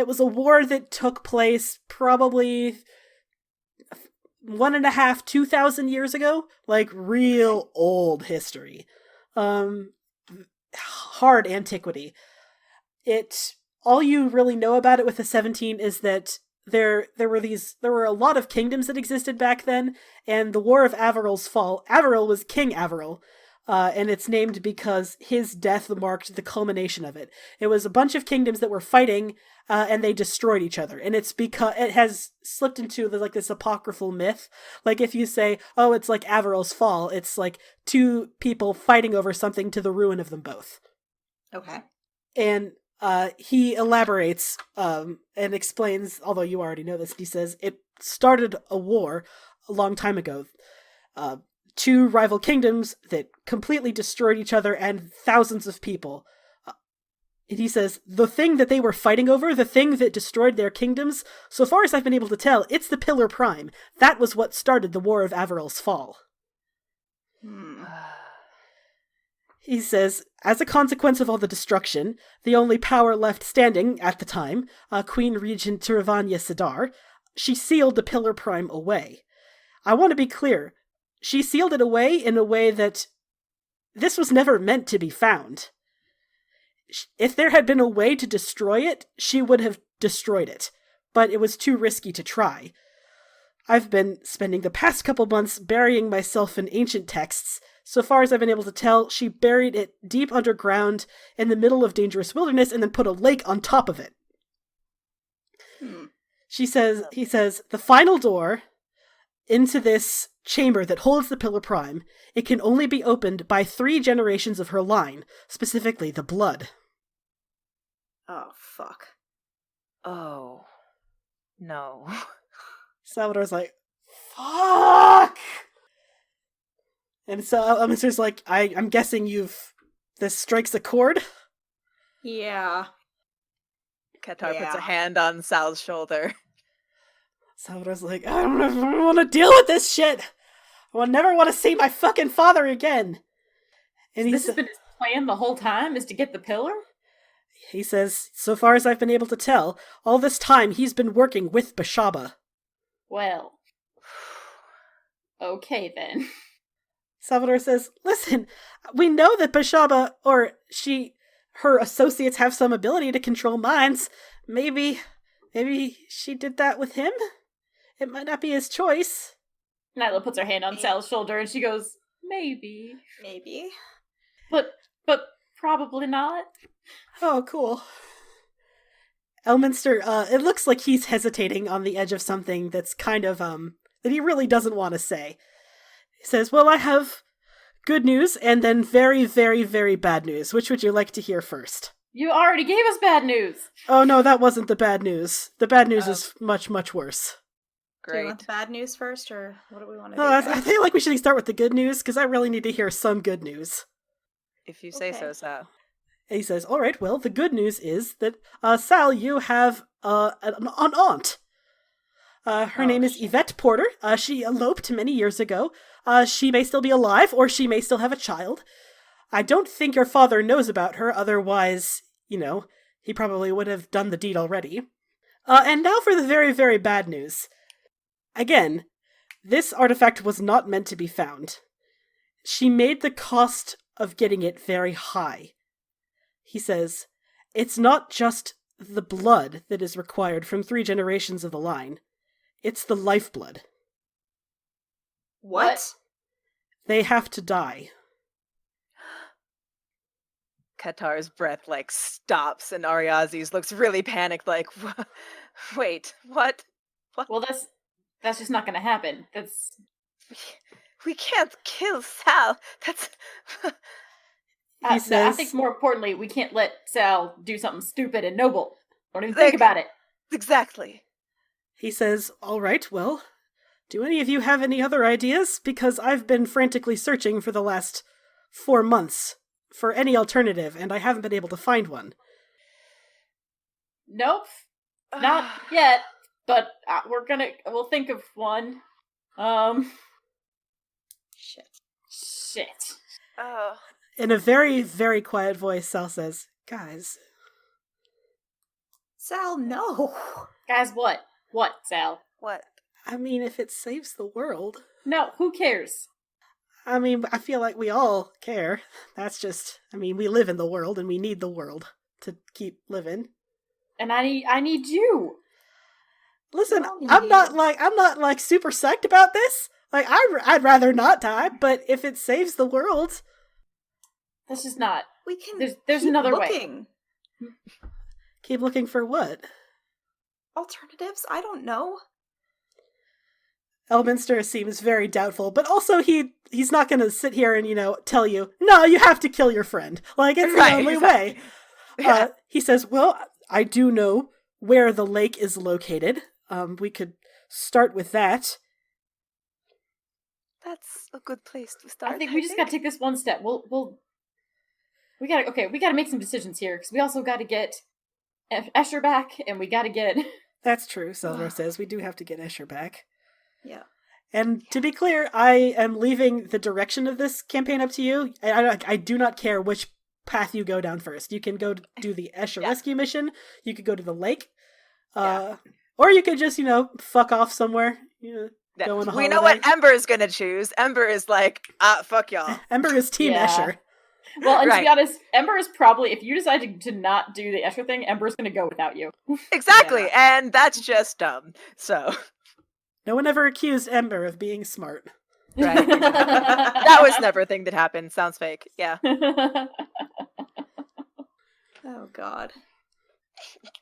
was a war that took place probably 1.5, 2,000 years ago. Like, real old history. Hard antiquity. All you really know about it with the 17 is that there were a lot of kingdoms that existed back then, and the War of Averil's Fall. Averil was King Averil, and it's named because his death marked the culmination of it. It was a bunch of kingdoms that were fighting, and they destroyed each other. And it's because it has slipped into like this apocryphal myth. Like if you say, "Oh, it's like Averil's Fall," it's like two people fighting over something to the ruin of them both. Okay. And he elaborates and explains, although you already know this, he says it started a war a long time ago. Two rival kingdoms that completely destroyed each other and thousands of people. And he says, the thing that they were fighting over, the thing that destroyed their kingdoms, so far as I've been able to tell, it's the Pillar Prime. That was what started the War of Averil's Fall. He says, as a consequence of all the destruction, the only power left standing at the time, Queen Regent Tiravanya Sidar, she sealed the Pillar Prime away. I want to be clear. She sealed it away in a way that this was never meant to be found. If there had been a way to destroy it, she would have destroyed it, but it was too risky to try. I've been spending the past couple months burying myself in ancient texts. So far as I've been able to tell, she buried it deep underground in the middle of dangerous wilderness and then put a lake on top of it. He says, the final door into this chamber that holds the Pillar Prime, it can only be opened by 3 generations of her line, specifically the blood. Oh, fuck. Oh. No. Salvador's like, fuck! And so Elminster's like, I'm guessing this strikes a chord? Yeah. Qatar puts a hand on Sal's shoulder. Salvador's like, I don't want to deal with this shit! I will never want to see my fucking father again! And This has been his plan the whole time, is to get the pillar? He says, so far as I've been able to tell, all this time he's been working with Bashaba. Well. Okay, then. Salvador says, listen, we know that Bashaba, her associates have some ability to control minds. Maybe she did that with him? It might not be his choice. Nyla puts her hand on Sal's shoulder and she goes, maybe. Maybe. But probably not. Oh, cool. Elminster, it looks like he's hesitating on the edge of something that's kind of, that he really doesn't want to say. He says, well, I have good news and then very, very, very bad news. Which would you like to hear first? You already gave us bad news. Oh, no, that wasn't the bad news. The bad news is much, much worse. Do you want the bad news first, or what do we want to do? I feel like we should start with the good news, because I really need to hear some good news. If you say so, Sal. He says, all right, well, the good news is that, Sal, you have an aunt. Her name is Yvette Porter. She eloped many years ago. She may still be alive, or she may still have a child. I don't think your father knows about her, otherwise, he probably would have done the deed already. And now for the very, very bad news. Again, this artifact was not meant to be found. She made the cost of getting it very high. He says, it's not just the blood that is required from 3 generations of the line. It's the lifeblood. What? They have to die. Qatar's breath, stops, and Ariazzi's looks really panicked, wait, what? Well, that's just not gonna happen. We can't kill Sal. That's... He says, I think more importantly, we can't let Sal do something stupid and noble. Don't even think about it. Exactly. He says, all right, well, do any of you have any other ideas? Because I've been frantically searching for the last 4 months for any alternative, and I haven't been able to find one. Nope. Not yet, but we'll think of one. Shit. Oh. In a very, very quiet voice, Sal says, "Guys, Sal, no. Guys, what? What, Sal? What? I mean, if it saves the world, No, who cares? I mean, I feel like we all care. That's just, I mean, we live in the world and we need the world to keep living. And I need you. Listen, Well, I'm not like super psyched about this. Like, I'd rather not die, but if it saves the world, That's just not. We can. There's keep another way. looking. keep looking for what? Alternatives? I don't know. Elminster seems very doubtful, but also he's not going to sit here and, tell you, no, you have to kill your friend. Like, it's the only way. Yeah. He says, well, I do know where the lake is located. We could start with that. That's a good place to start. I think we just gotta take this one step. We gotta make some decisions here, because we also gotta get Escher back, and we gotta get... That's true, Silver says. We do have to get Escher back. Yeah. And to be clear, I am leaving the direction of this campaign up to you. I do not care which path you go down first. You can go do the Escher rescue mission. You could go to the lake. Or you could just, fuck off somewhere. Go on a holiday. We know what Ember is going to choose. Ember is like, fuck y'all. Ember is Team Escher. Well, and to be honest, Ember is probably, if you decide to not do the Escher thing, Ember's going to go without you. Exactly, and that's just dumb. So... No one ever accused Ember of being smart. Right. That was never a thing that happened. Sounds fake. Yeah. Oh, God.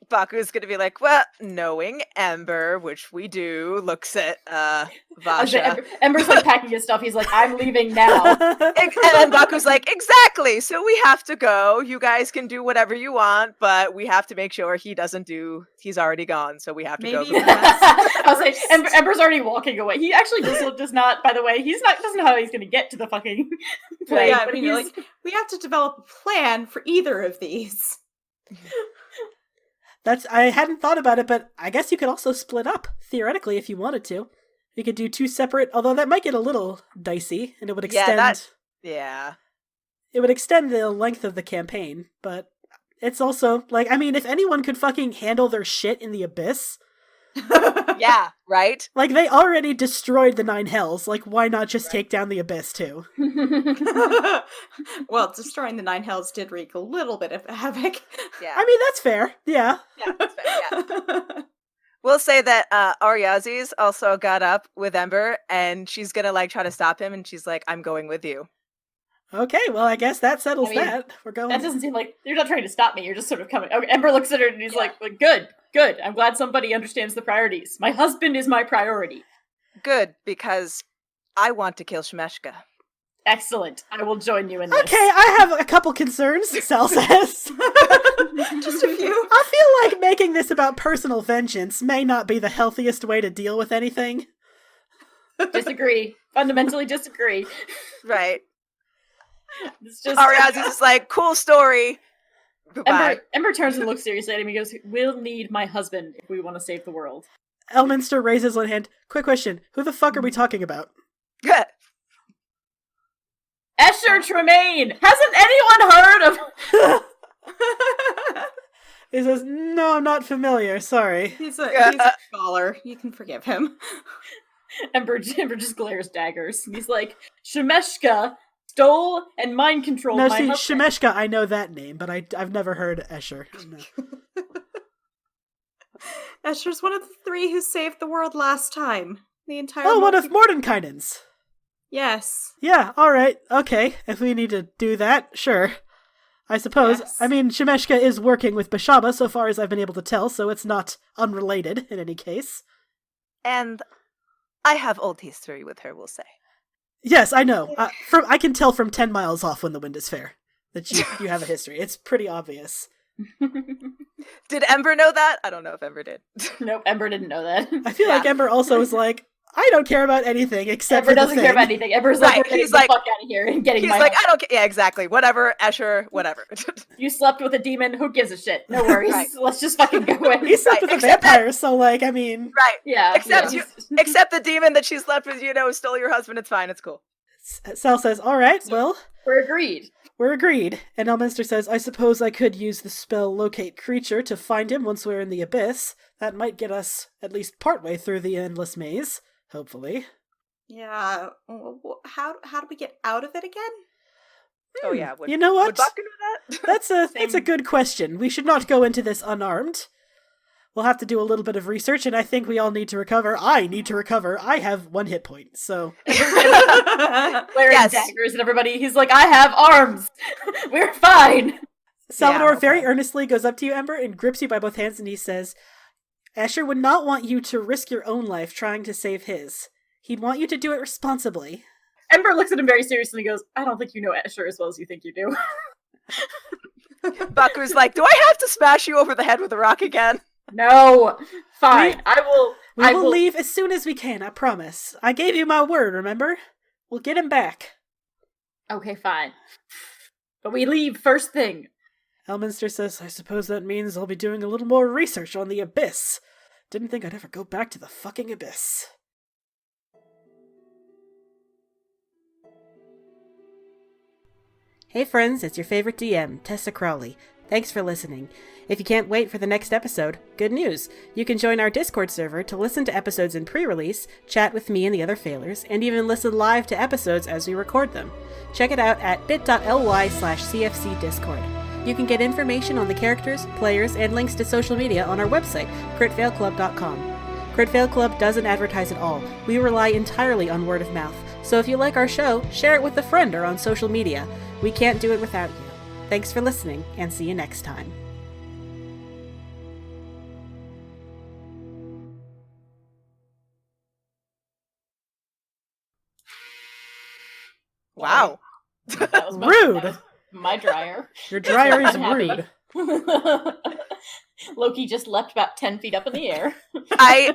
Baku's gonna be like, well, knowing Ember, which we do, looks at Vasha. Ember's like packing his stuff. He's like, I'm leaving now. And then Baku's like, exactly, so we have to go. You guys can do whatever you want, but we have to make sure he's already gone, so we have to go. I was like, Ember's already walking away. He actually does not, by the way, doesn't know how he's gonna get to the fucking plane. Yeah, we have to develop a plan for either of these. I hadn't thought about it, but I guess you could also split up, theoretically, if you wanted to. You could do two separate, although that might get a little dicey, and it would extend... It would extend the length of the campaign, but it's also, if anyone could fucking handle their shit in the abyss... Yeah, right? They already destroyed the Nine Hells, why not just take down the abyss, too? Well, destroying the Nine Hells did wreak a little bit of havoc. Yeah. That's fair, yeah. Yeah, that's fair, yeah. We'll say that Ariazis also got up with Ember, and she's gonna, try to stop him, and she's like, I'm going with you. Okay, well, I guess that settles that. We're going... That doesn't seem like... You're not trying to stop me, you're just sort of coming... Okay, Ember looks at her, and he's like, good. I'm glad somebody understands the priorities. My husband is my priority. Good, because I want to kill Shemeshka. Excellent. I will join you in this. Okay, I have a couple concerns, Sal says. Just a few. I feel like making this about personal vengeance may not be the healthiest way to deal with anything. Disagree. Fundamentally disagree. Right. It's just... Ariazis is like, cool story. Goodbye. Ember turns and looks seriously at him. He goes, we'll need my husband if we want to save the world. Elminster raises one hand. Quick question. Who the fuck are we talking about? Escher Tremaine! Hasn't anyone heard of... He says, no, I'm not familiar. Sorry. He's a scholar. You can forgive him. Ember just glares daggers. He's like, Shemeshka stole and mind controlled my husband. Shemeshka, I know that name, but I've never heard Escher. No. Escher's one of the three who saved the world last time. The entire... Oh, one of Mordenkainen's. Yes. Yeah, alright, okay. If we need to do that, sure. I suppose. Yes. Shemeshka is working with Bashaba, so far as I've been able to tell, so it's not unrelated in any case. And I have old history with her, we'll say. Yes, I know. I can tell from 10 miles off when the wind is fair that you have a history. It's pretty obvious. Did Ember know that? I don't know if Ember did. Nope, Ember didn't know that. I feel like Ember also was like, I don't care about anything except Ember for the doesn't care about thing. anything. Ember's Right, like, we're getting he's the like- fuck out of here and getting He's my like, house. I don't care. Yeah, exactly. Whatever, Escher, whatever. You slept with a demon, who gives a shit? No worries. Right. Let's just fucking go in. He slept Right, with a except vampire, so like, I mean, Right. Yeah. Except yeah. Except the demon that she slept with, stole your husband. It's fine. It's cool. Sal says, all right, well, We're agreed. we're agreed. And Elminster says, I suppose I could use the spell Locate Creature to find him once we're in the abyss. That might get us at least partway through the endless maze, hopefully. Yeah. How do we get out of it again? Oh yeah. Would, You know what? Would Baku do that? That's a good question. We should not go into this unarmed. We'll have to do a little bit of research, and I think we all need to recover. I need to recover. I have 1 hit point, so... Wearing Yes. daggers and everybody. He's like, I have arms. We're fine. Salvador okay. very earnestly goes up to you, Ember, and grips you by both hands, and he says, Asher would not want you to risk your own life trying to save his. He'd want you to do it responsibly. Ember looks at him very seriously and goes, I don't think you know Escher as well as you think you do. Baku's like, do I have to smash you over the head with a rock again? No. Fine. I will. We I will leave as soon as we can, I promise. I gave you my word, remember? We'll get him back. Okay, fine. But we leave first thing. Elminster says, I suppose that means I'll be doing a little more research on the abyss. Didn't think I'd ever go back to the fucking abyss. Hey friends, it's your favorite DM, Tessa Crowley. Thanks for listening. If you can't wait for the next episode, good news! You can join our Discord server to listen to episodes in pre-release, chat with me and the other failers, and even listen live to episodes as we record them. Check it out at bit.ly/cfcdiscord. You can get information on the characters, players, and links to social media on our website, critfailclub.com. Critfail Club doesn't advertise at all. We rely entirely on word of mouth. So if you like our show, share it with a friend or on social media. We can't do it without you. Thanks for listening, and see you next time. Wow. That was Rude. that was my dryer. Your dryer is Unhappy. rude. Loki just leapt about 10 feet up in the air. I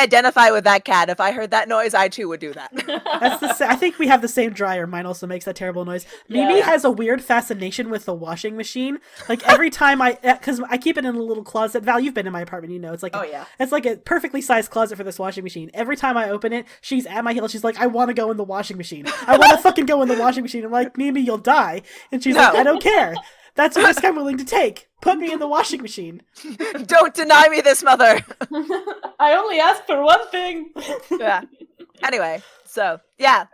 identify with that cat. If I heard that noise, I too would do that. That's I think we have the same dryer. Mine also makes that terrible noise. Mimi Yeah. has a weird fascination with the washing machine. Like every time because I keep it in a little closet. Val, you've been in my apartment, you know. It's like Oh, yeah. it's like a perfectly sized closet for this washing machine. Every time I open it, she's at my heel. She's like, I want to go in the washing machine. I want to fucking go in the washing machine. I'm like, Mimi, you'll die. And she's like, No. I don't care. That's a risk I'm willing to take. Put me in the washing machine. Don't deny me this, mother. I only asked for one thing. Yeah. Anyway, so yeah.